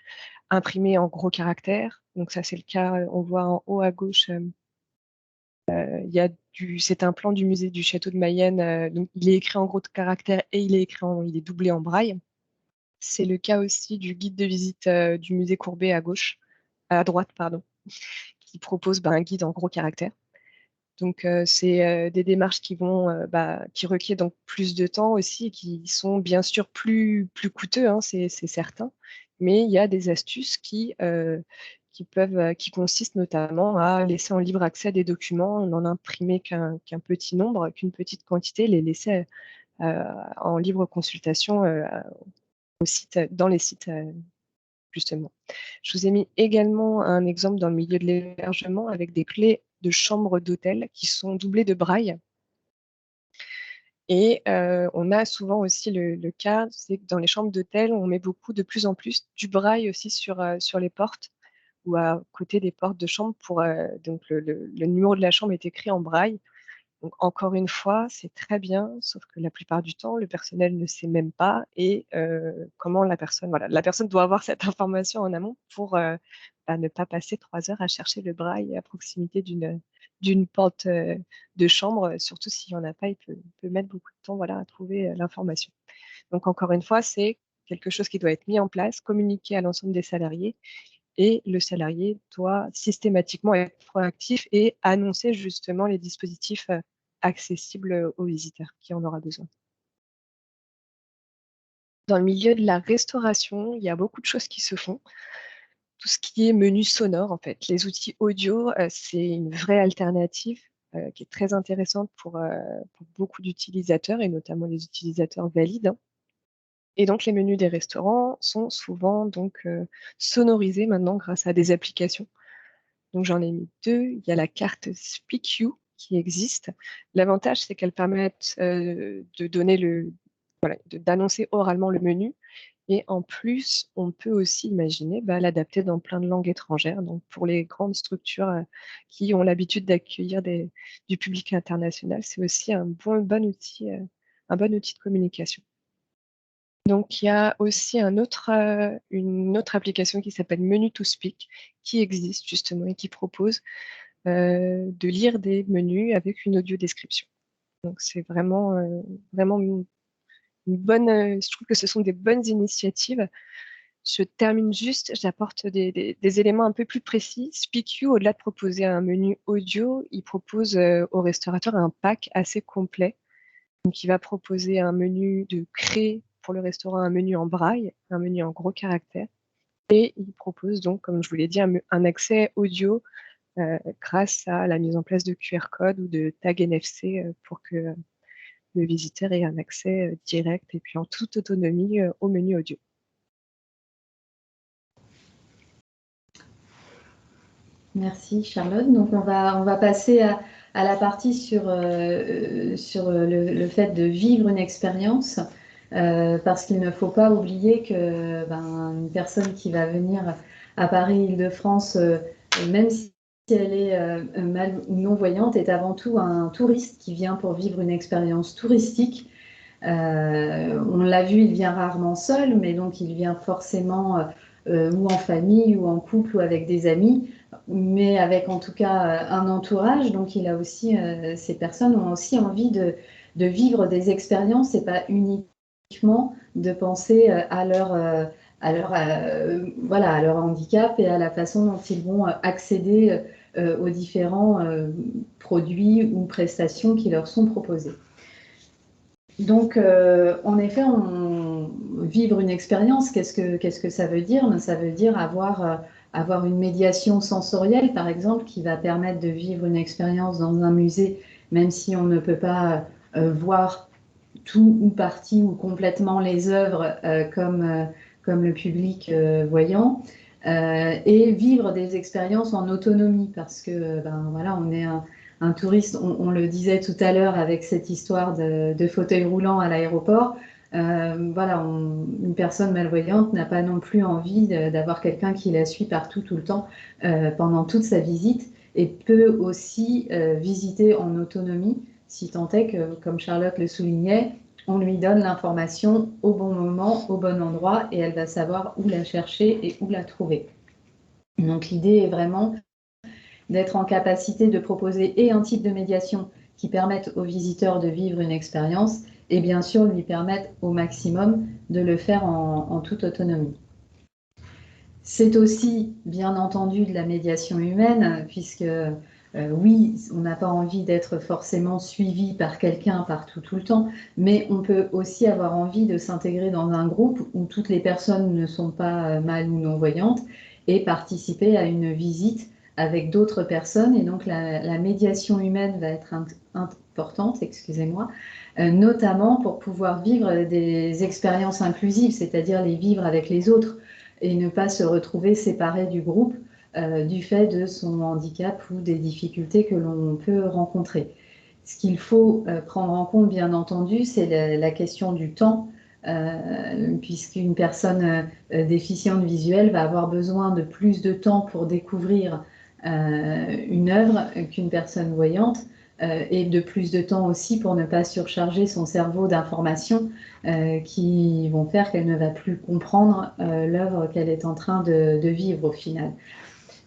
imprimés en gros caractères. Donc ça, c'est le cas, on voit en haut à gauche, c'est un plan du musée du château de Mayenne. Donc il est écrit en gros caractères et il est doublé en braille. C'est le cas aussi du guide de visite du musée Courbet à droite, pardon, qui propose un guide en gros caractères. Donc, c'est des démarches qui requièrent donc plus de temps aussi, qui sont bien sûr plus coûteux, hein, c'est certain. Mais il y a des astuces qui consistent notamment à laisser en libre accès des documents, n'en imprimer qu'un petit nombre, qu'une petite quantité, les laisser en libre consultation dans les sites justement. Je vous ai mis également un exemple dans le milieu de l'hébergement avec des clés de chambre d'hôtel qui sont doublées de braille. Et on a souvent aussi le cas, c'est que dans les chambres d'hôtel, on met de plus en plus du braille aussi sur les portes ou à côté des portes de chambre. Donc le numéro de la chambre est écrit en braille. Donc, encore une fois, c'est très bien, sauf que la plupart du temps, le personnel ne sait même pas et comment la personne doit avoir cette information en amont pour ne pas passer 3 heures à chercher le braille à proximité d'une porte de chambre, surtout s'il n'y en a pas, il peut mettre beaucoup de temps à trouver l'information. Donc, encore une fois, c'est quelque chose qui doit être mis en place, communiqué à l'ensemble des salariés et le salarié doit systématiquement être proactif et annoncer justement les dispositifs accessibles aux visiteurs qui en aura besoin. Dans le milieu de la restauration, il y a beaucoup de choses qui se font. Tout ce qui est menu sonore, en fait, les outils audio, c'est une vraie alternative qui est très intéressante pour beaucoup d'utilisateurs et notamment les utilisateurs valides, hein. Et donc les menus des restaurants sont souvent sonorisés maintenant grâce à des applications. Donc j'en ai mis 2. Il y a la carte SpeakYou qui existe. L'avantage, c'est qu'elle permet d'annoncer oralement le menu. Et en plus, on peut aussi imaginer l'adapter dans plein de langues étrangères. Donc pour les grandes structures qui ont l'habitude d'accueillir du public international, c'est aussi un bon outil de communication. Donc, il y a aussi une autre application qui s'appelle Menu to Speak qui existe justement et qui propose de lire des menus avec une audio description. Donc, c'est vraiment une bonne. Je trouve que ce sont des bonnes initiatives. Je termine juste, j'apporte des éléments un peu plus précis. SpeakYou, au-delà de proposer un menu audio, il propose aux restaurateurs un pack assez complet. Donc, il va proposer un menu pour le restaurant un menu en braille, un menu en gros caractères. Et il propose donc, comme je vous l'ai dit, un accès audio grâce à la mise en place de QR code ou de tags NFC pour que le visiteur ait un accès direct et puis en toute autonomie au menu audio. Merci Charlotte. Donc on va passer à la partie sur le fait de vivre une expérience, parce qu'il ne faut pas oublier que une personne qui va venir à Paris-Île-de-France, même si elle est mal ou non-voyante, est avant tout un touriste qui vient pour vivre une expérience touristique. On l'a vu, il vient rarement seul, mais donc il vient forcément ou en famille ou en couple ou avec des amis. mais avec en tout cas un entourage. Donc, il a aussi, ces personnes ont aussi envie de vivre des expériences et pas uniquement de penser voilà, à leur handicap et à la façon dont ils vont accéder aux différents produits ou prestations qui leur sont proposés. Donc, en effet, vivre une expérience, qu'est-ce que ça veut dire? Ça veut dire avoir une médiation sensorielle, par exemple, qui va permettre de vivre une expérience dans un musée, même si on ne peut pas voir tout ou partie ou complètement les œuvres comme le public voyant, et vivre des expériences en autonomie, parce que voilà, on est un touriste, on le disait tout à l'heure avec cette histoire de fauteuil roulant à l'aéroport. Voilà, une personne malvoyante n'a pas non plus envie d'avoir quelqu'un qui la suit partout, tout le temps, pendant toute sa visite, et peut aussi visiter en autonomie, si tant est que, comme Charlotte le soulignait, on lui donne l'information au bon moment, au bon endroit, et elle va savoir où la chercher et où la trouver. Donc l'idée est vraiment d'être en capacité de proposer et un type de médiation qui permette aux visiteurs de vivre une expérience, et bien sûr lui permettre au maximum de le faire en toute autonomie. C'est aussi, bien entendu, de la médiation humaine, puisque oui, on n'a pas envie d'être forcément suivi par quelqu'un partout tout le temps, mais on peut aussi avoir envie de s'intégrer dans un groupe où toutes les personnes ne sont pas mal ou non-voyantes et participer à une visite avec d'autres personnes. Et donc la médiation humaine va être importante, excusez-moi, notamment pour pouvoir vivre des expériences inclusives, c'est-à-dire les vivre avec les autres et ne pas se retrouver séparé du groupe du fait de son handicap ou des difficultés que l'on peut rencontrer. Ce qu'il faut prendre en compte, bien entendu, c'est la question du temps, puisqu'une personne déficiente visuelle va avoir besoin de plus de temps pour découvrir une œuvre qu'une personne voyante, et de plus de temps aussi pour ne pas surcharger son cerveau d'informations qui vont faire qu'elle ne va plus comprendre l'œuvre qu'elle est en train de vivre au final.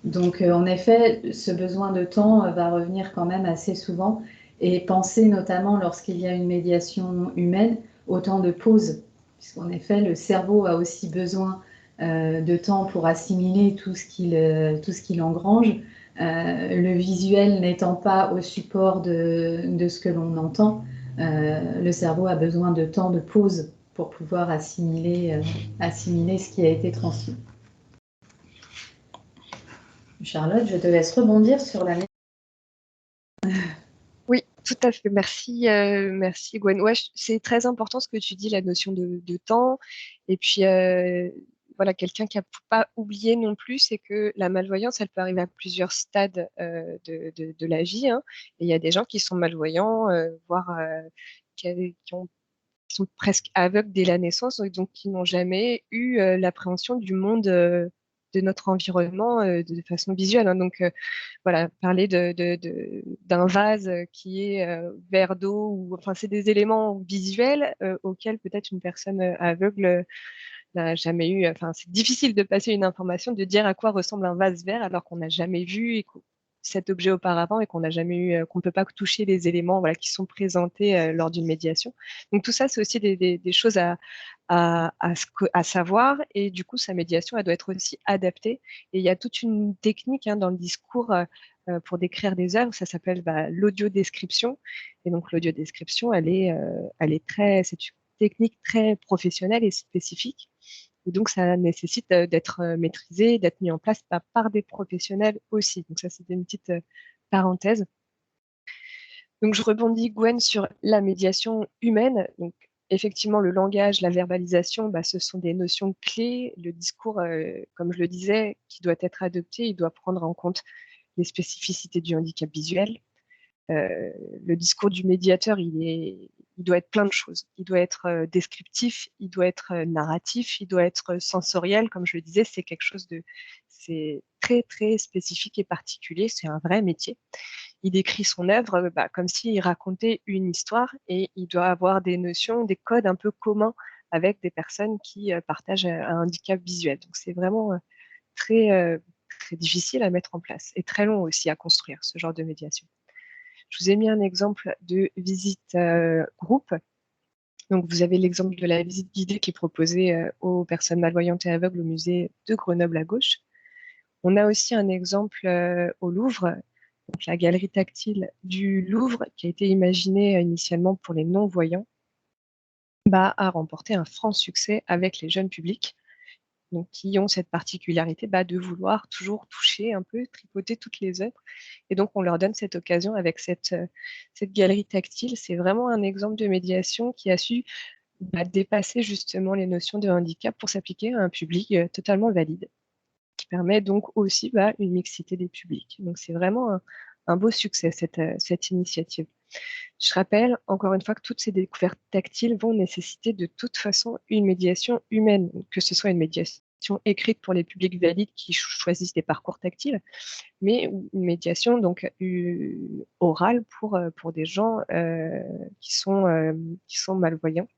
Donc, en effet, ce besoin de temps va revenir quand même assez souvent, et penser notamment lorsqu'il y a une médiation humaine au temps de pause, puisqu'en effet, le cerveau a aussi besoin de temps pour assimiler tout ce qu'il engrange. Le visuel n'étant pas au support de ce que l'on entend, le cerveau a besoin de temps de pause pour pouvoir assimiler ce qui a été transmis. Charlotte, je te laisse rebondir sur la... Oui, tout à fait. Merci, merci Gwen. Ouais, c'est très important ce que tu dis, la notion de temps. Et puis, voilà, quelqu'un qui n'a pas oublié non plus, c'est que la malvoyance, elle peut arriver à plusieurs stades de la vie, hein. Et il y a des gens qui sont malvoyants, voire qui sont presque aveugles dès la naissance, et donc qui n'ont jamais eu l'appréhension du monde de notre environnement de façon visuelle, hein. Donc, voilà, parler d'un vase qui est vert d'eau, ou enfin c'est des éléments visuels auxquels peut-être une personne aveugle n'a jamais eu. Enfin, c'est difficile de passer une information, de dire à quoi ressemble un vase vert alors qu'on n'a jamais vu cet objet auparavant, et qu'on n'a jamais eu, qu'on ne peut pas toucher les éléments, voilà, qui sont présentés lors d'une médiation. Donc tout ça, c'est aussi des choses à savoir, et du coup, sa médiation, elle doit être aussi adaptée. Et il y a toute une technique, hein, dans le discours pour décrire des œuvres, ça s'appelle l'audiodescription. Et donc l'audiodescription, c'est une technique très professionnelle et spécifique. Et donc, ça nécessite d'être maîtrisé, d'être mis en place par des professionnels aussi. Donc ça, c'était une petite parenthèse. Donc, je rebondis, Gwen, sur la médiation humaine. Donc, effectivement, le langage, la verbalisation, ce sont des notions clés. Le discours, comme je le disais, qui doit être adopté, il doit prendre en compte les spécificités du handicap visuel. Le discours du médiateur, il doit être plein de choses. Il doit être descriptif, il doit être narratif, il doit être sensoriel. Comme je le disais, c'est très, très spécifique et particulier. C'est un vrai métier. Il décrit son œuvre comme s'il racontait une histoire, et il doit avoir des notions, des codes un peu communs avec des personnes qui partagent un handicap visuel. Donc, c'est vraiment très très difficile à mettre en place et très long aussi à construire, ce genre de médiation. Je vous ai mis un exemple de visite groupe. Donc, vous avez l'exemple de la visite guidée qui est proposée aux personnes malvoyantes et aveugles au musée de Grenoble à gauche. On a aussi un exemple au Louvre, donc la galerie tactile du Louvre, qui a été imaginée initialement pour les non-voyants, a remporté un franc succès avec les jeunes publics, donc qui ont cette particularité de vouloir toujours toucher un peu, tripoter toutes les œuvres. Et donc, on leur donne cette occasion avec cette galerie tactile. C'est vraiment un exemple de médiation qui a su dépasser justement les notions de handicap pour s'appliquer à un public totalement valide, qui permet donc aussi une mixité des publics. Donc, c'est vraiment un beau succès, cette initiative. Je rappelle encore une fois que toutes ces découvertes tactiles vont nécessiter de toute façon une médiation humaine, que ce soit une médiation écrite pour les publics valides qui choisissent des parcours tactiles, mais une médiation donc orale pour des gens qui sont malvoyants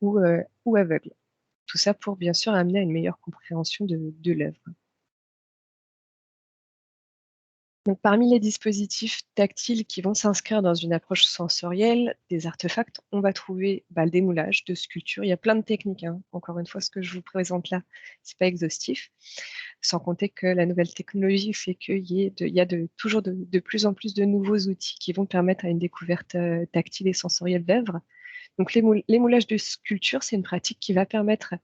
ou aveugles. Tout ça pour bien sûr amener à une meilleure compréhension de l'œuvre. Donc, parmi les dispositifs tactiles qui vont s'inscrire dans une approche sensorielle des artefacts, on va trouver le démoulage de sculptures. Il y a plein de techniques. Encore une fois, ce que je vous présente là, c'est pas exhaustif. Sans compter que la nouvelle technologie fait qu'il y a toujours de plus en plus de nouveaux outils qui vont permettre à une découverte tactile et sensorielle d'œuvres. Donc, l'émoulage de sculptures, c'est une pratique qui va permettre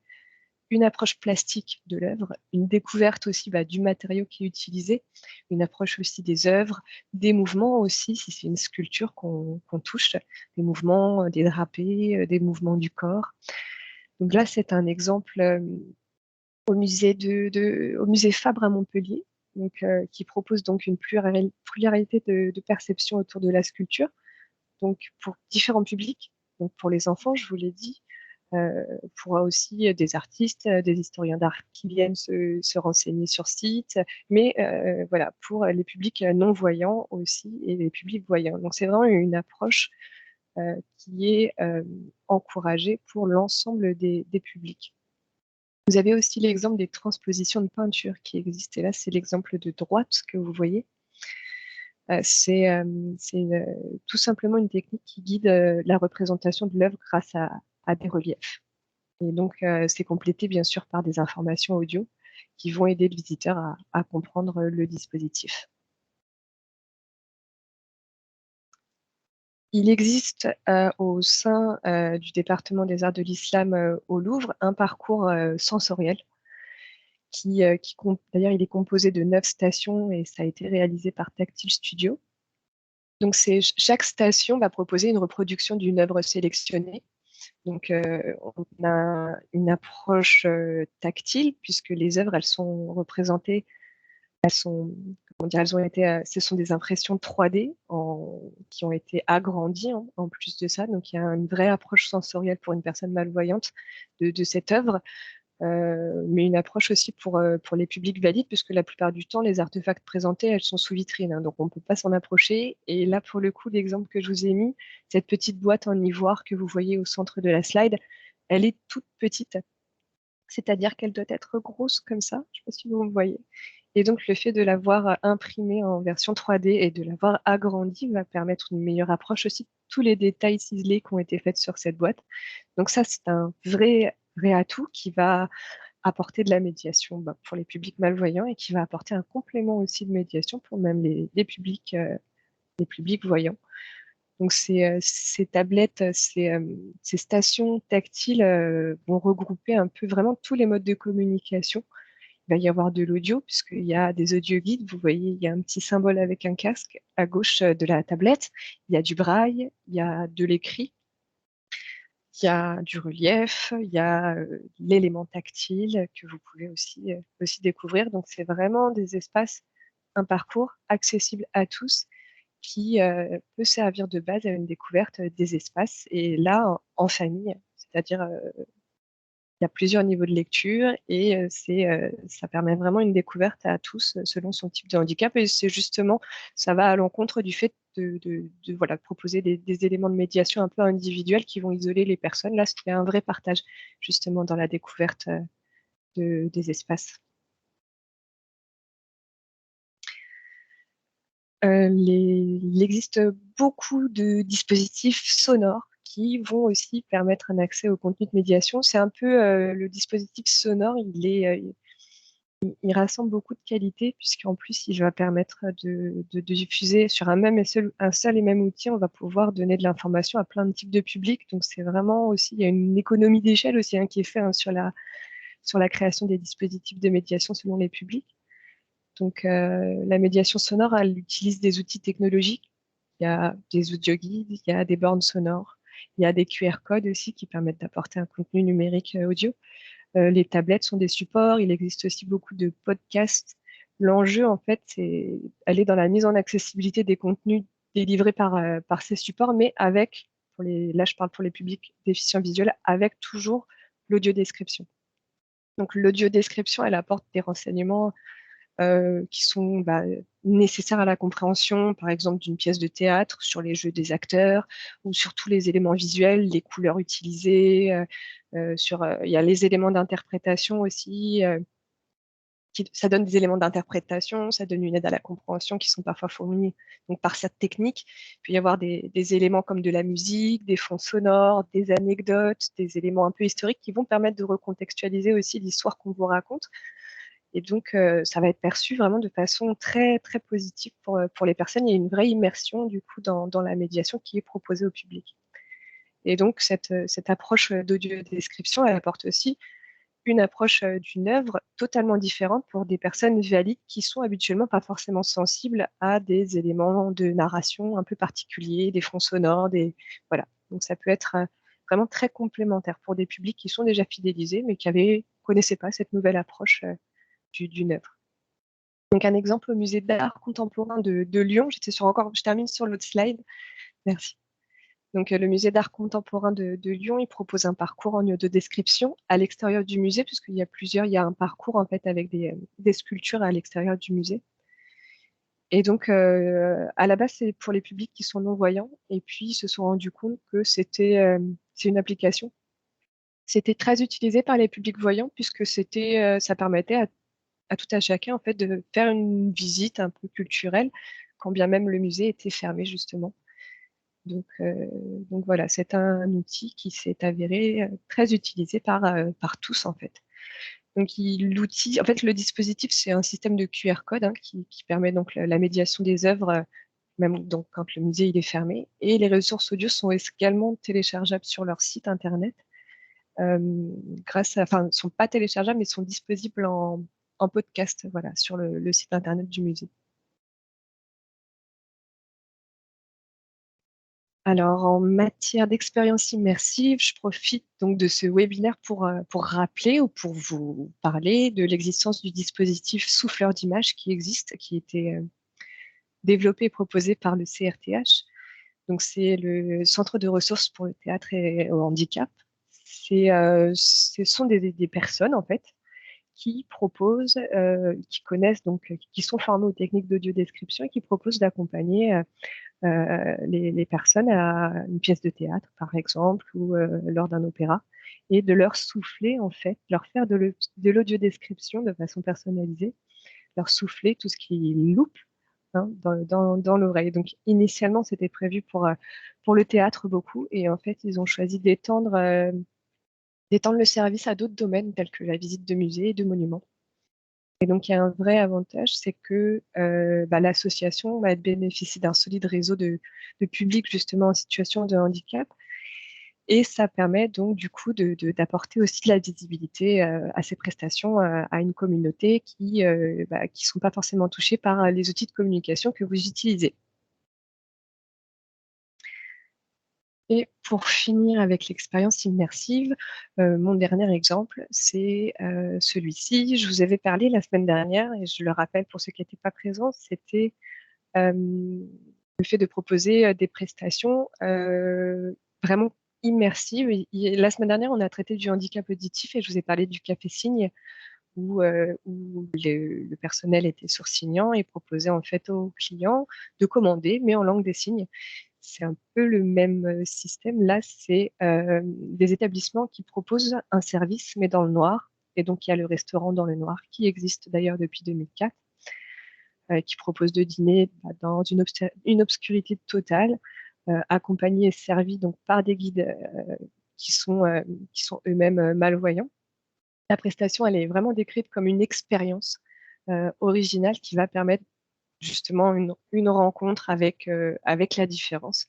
une approche plastique de l'œuvre, une découverte aussi du matériau qui est utilisé, une approche aussi des œuvres, des mouvements aussi, si c'est une sculpture qu'on touche, des mouvements des drapés, des mouvements du corps. Donc là, c'est un exemple au musée Fabre à Montpellier, donc, qui propose donc une pluralité de perceptions autour de la sculpture, donc pour différents publics. Donc pour les enfants, je vous l'ai dit, pour aussi des artistes, des historiens d'art qui viennent se renseigner sur site, mais voilà, pour les publics non-voyants aussi et les publics voyants. Donc c'est vraiment une approche qui est encouragée pour l'ensemble des publics. Vous avez aussi l'exemple des transpositions de peinture qui existent. Et là, c'est l'exemple de droite que vous voyez. C'est tout simplement une technique qui guide la représentation de l'œuvre grâce à des reliefs. Et donc, c'est complété bien sûr par des informations audio qui vont aider le visiteur à comprendre le dispositif. Il existe au sein du département des arts de l'islam au Louvre un parcours sensoriel d'ailleurs, il est composé de 9 stations et ça a été réalisé par Tactile Studio. Donc, chaque station va proposer une reproduction d'une œuvre sélectionnée. Donc, on a une approche tactile puisque les œuvres, elles sont représentées, ce sont des impressions 3D qui ont été agrandies en plus de ça. Donc, il y a une vraie approche sensorielle pour une personne malvoyante de cette œuvre. Mais une approche aussi pour les publics valides, puisque la plupart du temps, les artefacts présentés, elles sont sous vitrine, donc on ne peut pas s'en approcher. Et là, pour le coup, l'exemple que je vous ai mis, cette petite boîte en ivoire que vous voyez au centre de la slide, elle est toute petite, c'est-à-dire qu'elle doit être grosse comme ça, je ne sais pas si vous me voyez. Et donc, le fait de l'avoir imprimée en version 3D et de l'avoir agrandie va permettre une meilleure approche aussi de tous les détails ciselés qui ont été faits sur cette boîte. Donc ça, c'est un vrai atout qui va apporter de la médiation pour les publics malvoyants et qui va apporter un complément aussi de médiation pour même les publics voyants. Donc ces tablettes, ces stations tactiles vont regrouper un peu vraiment tous les modes de communication. Il va y avoir de l'audio, puisqu'il y a des audio guides. Vous voyez, il y a un petit symbole avec un casque à gauche de la tablette. Il y a du braille, il y a de l'écrit. Il y a du relief, il y a l'élément tactile que vous pouvez aussi découvrir. Donc, c'est vraiment des espaces, un parcours accessible à tous qui peut servir de base à une découverte des espaces. Et là, en famille, c'est-à-dire il y a plusieurs niveaux de lecture et ça permet vraiment une découverte à tous selon son type de handicap. Et c'est justement, ça va à l'encontre du fait de proposer des éléments de médiation un peu individuels qui vont isoler les personnes. Là, c'est un vrai partage justement dans la découverte des espaces. Il existe beaucoup de dispositifs sonores qui vont aussi permettre un accès au contenu de médiation. C'est un peu le dispositif sonore, il rassemble beaucoup de qualités puisqu'en plus il va permettre de diffuser sur un seul et même outil. On va pouvoir donner de l'information à plein de types de publics. Donc c'est vraiment aussi, il y a une économie d'échelle aussi qui est faite sur la création des dispositifs de médiation selon les publics. Donc la médiation sonore, elle utilise des outils technologiques. Il y a des audioguides, il y a des bornes sonores, il y a des QR codes aussi qui permettent d'apporter un contenu numérique audio. Les tablettes sont des supports. Il existe aussi beaucoup de podcasts. L'enjeu, en fait, c'est aller dans la mise en accessibilité des contenus délivrés par ces supports, mais là je parle pour les publics déficients visuels, avec toujours l'audio-description. Donc l'audio-description, elle apporte des renseignements qui sont nécessaires à la compréhension, par exemple, d'une pièce de théâtre, sur les jeux des acteurs, ou sur tous les éléments visuels, les couleurs utilisées, il y a les éléments d'interprétation aussi, ça donne des éléments d'interprétation, ça donne une aide à la compréhension qui sont parfois fournis donc, par cette technique. Il peut y avoir des éléments comme de la musique, des fonds sonores, des anecdotes, des éléments un peu historiques qui vont permettre de recontextualiser aussi l'histoire qu'on vous raconte. Et donc, ça va être perçu vraiment de façon très, très positive pour les personnes. Il y a une vraie immersion, du coup, dans la médiation qui est proposée au public. Et donc, cette approche d'audio-description, elle apporte aussi une approche d'une œuvre totalement différente pour des personnes valides qui sont habituellement pas forcément sensibles à des éléments de narration un peu particuliers, des fonds sonores, voilà. Donc, ça peut être vraiment très complémentaire pour des publics qui sont déjà fidélisés, mais qui connaissaient pas cette nouvelle approche d'une œuvre. Donc un exemple au musée d'art contemporain de Lyon, je termine sur l'autre slide, merci. Donc le musée d'art contemporain de Lyon, il propose un parcours en audio-description à l'extérieur du musée, puisqu'il y a un parcours en fait avec des sculptures à l'extérieur du musée. Et donc à la base, c'est pour les publics qui sont non-voyants, et puis ils se sont rendus compte que c'est une application. C'était très utilisé par les publics voyants, puisque ça permettait à tout à chacun en fait de faire une visite un peu culturelle, quand bien même le musée était fermé justement. Donc voilà, c'est un outil qui s'est avéré très utilisé par tous en fait. Donc en fait, le dispositif c'est un système de QR code qui permet donc la médiation des œuvres, même donc quand le musée il est fermé. Et les ressources audio sont également téléchargeables sur leur site internet. Sont pas téléchargeables, mais sont disponibles en podcast, voilà, sur le site internet du musée. Alors, en matière d'expérience immersive, je profite donc de ce webinaire pour rappeler ou pour vous parler de l'existence du dispositif souffleur d'images qui existe, qui était développé et proposé par le CRTH. Donc, c'est le Centre de ressources pour le théâtre et au handicap. Ce sont des personnes, en fait, qui proposent, qui connaissent, donc, qui sont formés aux techniques d'audio-description et qui proposent d'accompagner les personnes à une pièce de théâtre, par exemple, ou lors d'un opéra, et de leur souffler, en fait, leur faire de l'audio-description de façon personnalisée, leur souffler tout ce qui loupe dans l'oreille. Donc, initialement, c'était prévu pour le théâtre beaucoup, et en fait, ils ont choisi d'étendre le service à d'autres domaines, tels que la visite de musées et de monuments. Et donc, il y a un vrai avantage, c'est que l'association va bénéficier d'un solide réseau de publics justement en situation de handicap. Et ça permet donc du coup d'apporter aussi de la visibilité à ces prestations à une communauté qui sont pas forcément touchées par les outils de communication que vous utilisez. Et pour finir avec l'expérience immersive, mon dernier exemple, c'est celui-ci. Je vous avais parlé la semaine dernière, et je le rappelle pour ceux qui n'étaient pas présents, c'était le fait de proposer des prestations vraiment immersives. La semaine dernière, on a traité du handicap auditif et je vous ai parlé du café signe où le personnel était sourd-signant et proposait en fait aux clients de commander, mais en langue des signes. C'est un peu le même système. Là, c'est des établissements qui proposent un service, mais dans le noir. Et donc, il y a le restaurant dans le noir qui existe d'ailleurs depuis 2004. qui propose de dîner dans une obscurité totale, accompagné et servi donc par des guides qui sont eux-mêmes malvoyants. La prestation, elle est vraiment décrite comme une expérience originale qui va permettre justement une rencontre avec la différence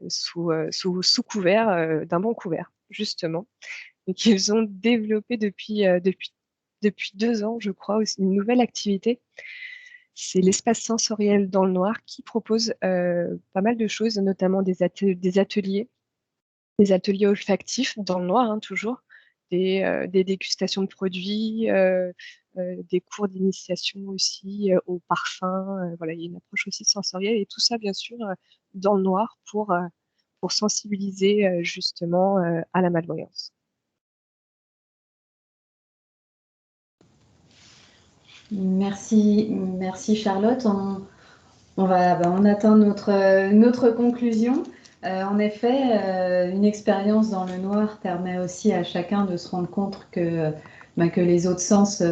sous couvert d'un bon couvert, justement. Et qu'ils ont développé depuis 2 ans, je crois, aussi une nouvelle activité. C'est l'espace sensoriel dans le noir qui propose pas mal de choses, notamment des ateliers olfactifs dans le noir, hein, toujours, des dégustations de produits, des cours d'initiation aussi au parfum. Voilà, il y a une approche aussi sensorielle et tout ça, bien sûr, dans le noir pour sensibiliser justement à la malvoyance. Merci, merci Charlotte. On atteint notre conclusion. En effet, une expérience dans le noir permet aussi à chacun de se rendre compte que les autres sens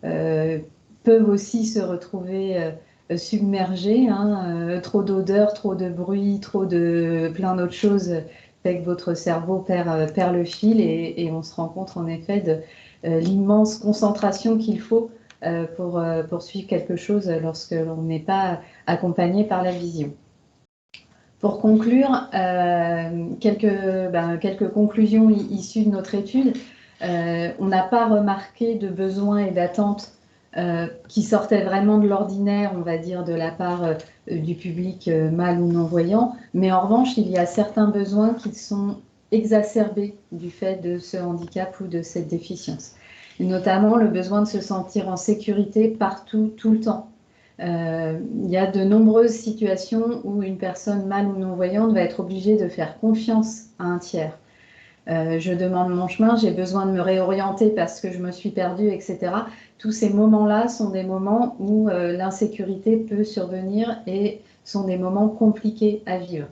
peuvent aussi se retrouver submergés. Trop d'odeurs, trop de bruit, plein d'autres choses fait que votre cerveau perd le fil et on se rend compte en effet de l'immense concentration qu'il faut pour poursuivre quelque chose lorsque l'on n'est pas accompagné par la vision. Pour conclure, quelques conclusions issues de notre étude. On n'a pas remarqué de besoins et d'attentes qui sortaient vraiment de l'ordinaire, on va dire, de la part du public mal ou non-voyant. Mais en revanche, il y a certains besoins qui sont exacerbés du fait de ce handicap ou de cette déficience. Et notamment le besoin de se sentir en sécurité partout, tout le temps. Il y a de nombreuses situations où une personne mal ou non-voyante va être obligée de faire confiance à un tiers. Je demande mon chemin, j'ai besoin de me réorienter parce que je me suis perdue, etc. Tous ces moments-là sont des moments où l'insécurité peut survenir et sont des moments compliqués à vivre.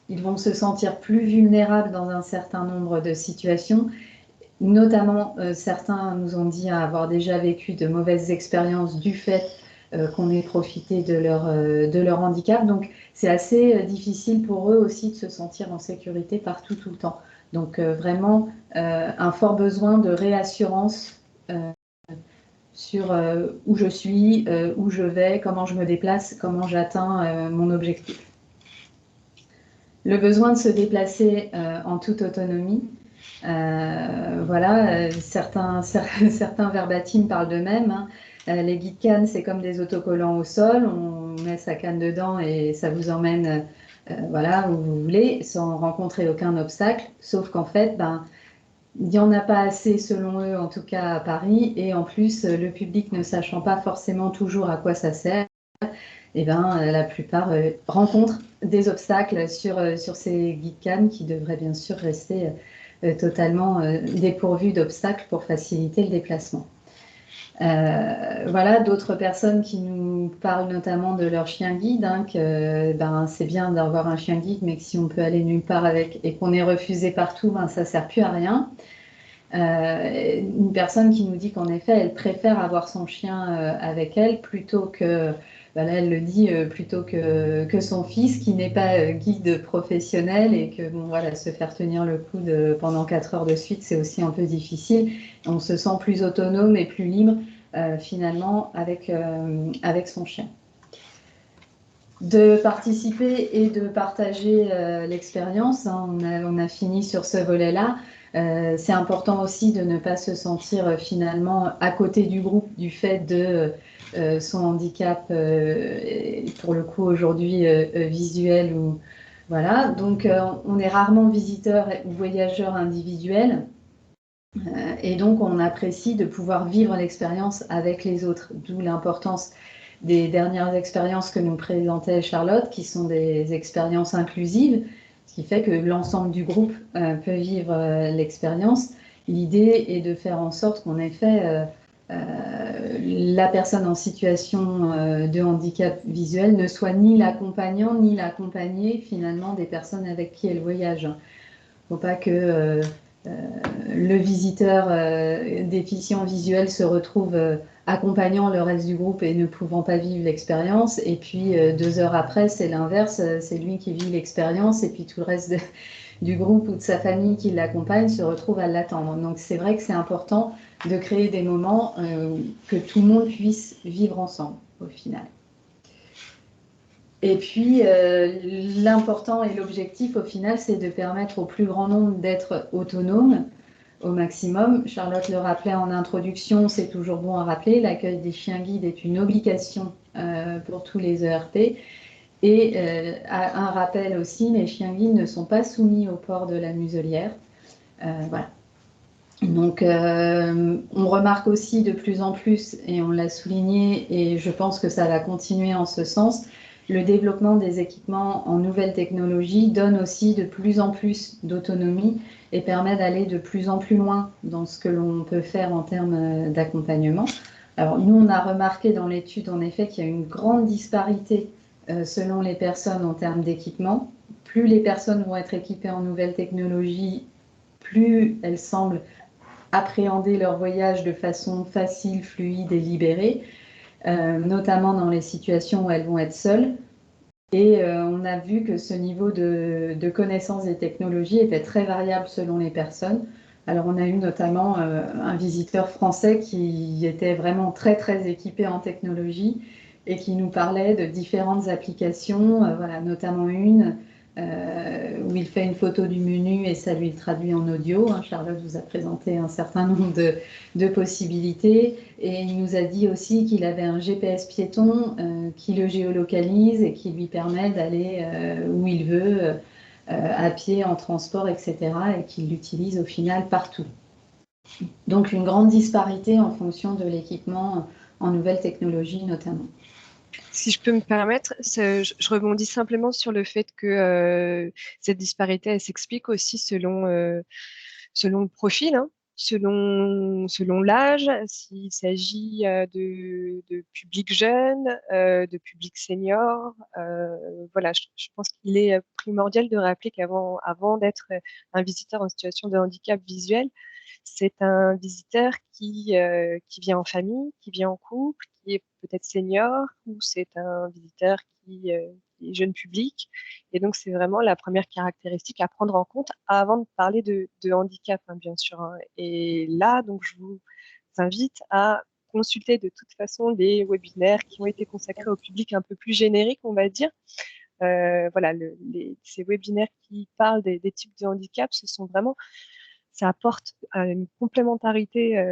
Ils vont se sentir plus vulnérables dans un certain nombre de situations. Notamment, certains nous ont dit avoir déjà vécu de mauvaises expériences du fait qu'on ait profité de leur handicap. Donc, c'est assez difficile pour eux aussi de se sentir en sécurité partout, tout le temps. Donc, vraiment, un fort besoin de réassurance sur où je suis, où je vais, comment je me déplace, comment j'atteins mon objectif. Le besoin de se déplacer en toute autonomie. Certains verbatims parlent d'eux-mêmes. Les guides cannes, c'est comme des autocollants au sol. On met sa canne dedans et ça vous emmène où vous voulez, sans rencontrer aucun obstacle. Sauf qu'en fait, il n'y en a pas assez, selon eux, en tout cas à Paris. Et en plus, le public ne sachant pas forcément toujours à quoi ça sert, la plupart rencontrent des obstacles sur ces guides cannes qui devraient bien sûr rester totalement dépourvus d'obstacles pour faciliter le déplacement. D'autres personnes qui nous parlent notamment de leur chien guide, c'est bien d'avoir un chien guide, mais que si on peut aller nulle part avec et qu'on est refusé partout, ça ne sert plus à rien. Une personne qui nous dit qu'en effet, elle préfère avoir son chien avec elle plutôt que, elle le dit, plutôt que son fils qui n'est pas guide professionnel et que se faire tenir le coude pendant 4 heures de suite, c'est aussi un peu difficile. On se sent plus autonome et plus libre finalement avec son chien. De participer et de partager l'expérience, on a fini sur ce volet-là. C'est important aussi de ne pas se sentir finalement à côté du groupe du fait de son handicap, pour le coup aujourd'hui visuel. Donc on est rarement visiteur ou voyageur individuel. Et donc on apprécie de pouvoir vivre l'expérience avec les autres, d'où l'importance des dernières expériences que nous présentait Charlotte, qui sont des expériences inclusives, ce qui fait que l'ensemble du groupe peut vivre l'expérience. L'idée est de faire en sorte qu'en effet, la personne en situation de handicap visuel ne soit ni l'accompagnant ni l'accompagné finalement des personnes avec qui elle voyage. Il ne faut pas que le visiteur déficient visuel se retrouve accompagnant le reste du groupe et ne pouvant pas vivre l'expérience. Et puis 2 heures après, c'est l'inverse, c'est lui qui vit l'expérience et puis tout le reste du groupe ou de sa famille qui l'accompagne se retrouve à l'attendre. Donc c'est vrai que c'est important de créer des moments que tout le monde puisse vivre ensemble au final. Et puis, l'important et l'objectif, au final, c'est de permettre au plus grand nombre d'être autonomes au maximum. Charlotte le rappelait en introduction, c'est toujours bon à rappeler, l'accueil des chiens guides est une obligation pour tous les ERP. Et un rappel aussi, les chiens guides ne sont pas soumis au port de la muselière. Voilà. Donc, on remarque aussi de plus en plus, et on l'a souligné, et je pense que ça va continuer en ce sens, le développement des équipements en nouvelles technologies donne aussi de plus en plus d'autonomie et permet d'aller de plus en plus loin dans ce que l'on peut faire en termes d'accompagnement. Alors, nous, on a remarqué dans l'étude, en effet, qu'il y a une grande disparité selon les personnes en termes d'équipement. Plus les personnes vont être équipées en nouvelles technologies, plus elles semblent appréhender leur voyage de façon facile, fluide et libérée, notamment dans les situations où elles vont être seules. Et on a vu que ce niveau de connaissance des technologies était très variable selon les personnes. Alors on a eu notamment un visiteur français qui était vraiment très très équipé en technologie et qui nous parlait de différentes applications, voilà, notamment une où il fait une photo du menu et ça lui traduit en audio. Charlotte vous a présenté un certain nombre de possibilités et il nous a dit aussi qu'il avait un GPS piéton qui le géolocalise et qui lui permet d'aller où il veut à pied, en transport, etc. et qu'il l'utilise au final partout. Donc une grande disparité en fonction de l'équipement en nouvelles technologies notamment. Si je peux me permettre, je rebondis simplement sur le fait que cette disparité, elle s'explique aussi selon le profil, hein, selon l'âge, s'il s'agit de public jeune, de public senior. Voilà, je pense qu'il est primordial de rappeler avant d'être un visiteur en situation de handicap visuel, c'est un visiteur qui vient en famille, qui vient en couple, qui est peut-être senior, ou c'est un visiteur qui est jeune public. Et donc, c'est vraiment la première caractéristique à prendre en compte avant de parler de handicap, hein, bien sûr, hein. Et là, donc, je vous invite à consulter de toute façon les webinaires qui ont été consacrés au public un peu plus générique, on va dire. Voilà, ces webinaires qui parlent des types de handicap, ce sont vraiment, ça apporte une complémentarité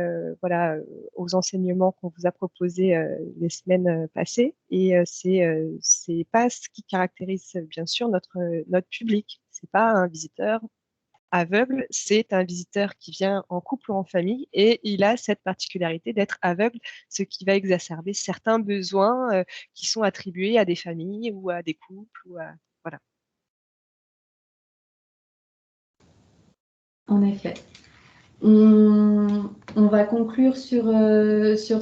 voilà, aux enseignements qu'on vous a proposés les semaines passées. Et c'est pas ce qui caractérise bien sûr notre public. C'est pas un visiteur aveugle, c'est un visiteur qui vient en couple ou en famille et il a cette particularité d'être aveugle, ce qui va exacerber certains besoins qui sont attribués à des familles ou à des couples. Voilà. En effet. On va conclure sur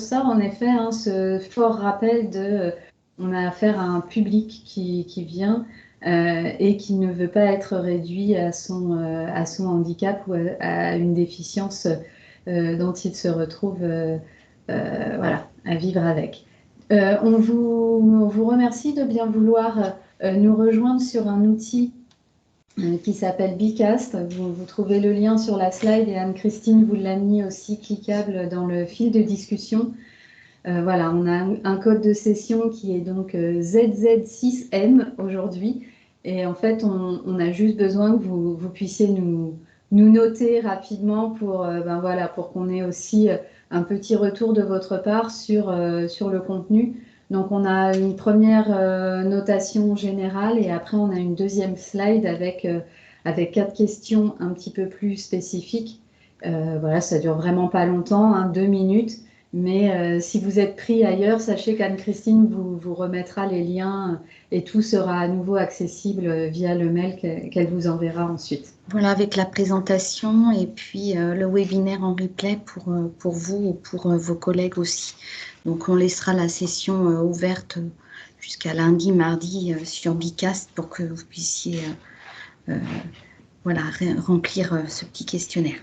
ça, en effet, hein, ce fort rappel on a affaire à un public qui vient et qui ne veut pas être réduit à son handicap ou à une déficience dont il se retrouve voilà, à vivre avec. On vous remercie de bien vouloir nous rejoindre sur un outil qui s'appelle Bicast. Vous trouvez le lien sur la slide et Anne-Christine vous l'a mis aussi cliquable dans le fil de discussion. Voilà, on a un code de session qui est donc ZZ6M aujourd'hui. Et en fait, on a juste besoin que vous puissiez nous noter rapidement pour, voilà, pour qu'on ait aussi un petit retour de votre part sur le contenu. Donc, on a une première notation générale et après, on a une deuxième slide avec 4 questions un petit peu plus spécifiques. Voilà, ça dure vraiment pas longtemps, hein, 2 minutes. Mais si vous êtes pris ailleurs, sachez qu'Anne-Christine vous remettra les liens et tout sera à nouveau accessible via le mail qu'elle vous enverra ensuite. Voilà, avec la présentation et puis le webinaire en replay pour vous ou pour vos collègues aussi. Donc, on laissera la session ouverte jusqu'à lundi, mardi sur Bicast pour que vous puissiez voilà, remplir ce petit questionnaire.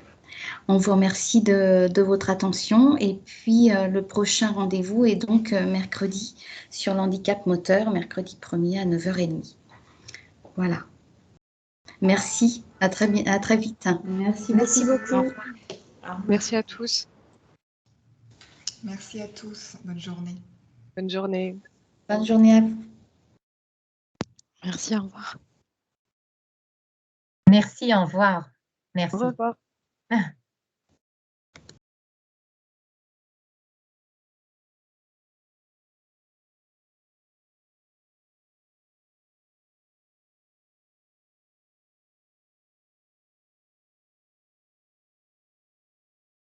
On vous remercie de votre attention et puis le prochain rendez-vous est donc mercredi sur l'handicap moteur, mercredi 1er à 9h30. Voilà. Merci, à très vite. Merci Merci beaucoup. beaucoup. Au revoir. Merci à tous. Merci à tous. Bonne journée. Bonne journée. Bonne journée à vous. Merci, au revoir. Merci, au revoir. Merci. Au revoir.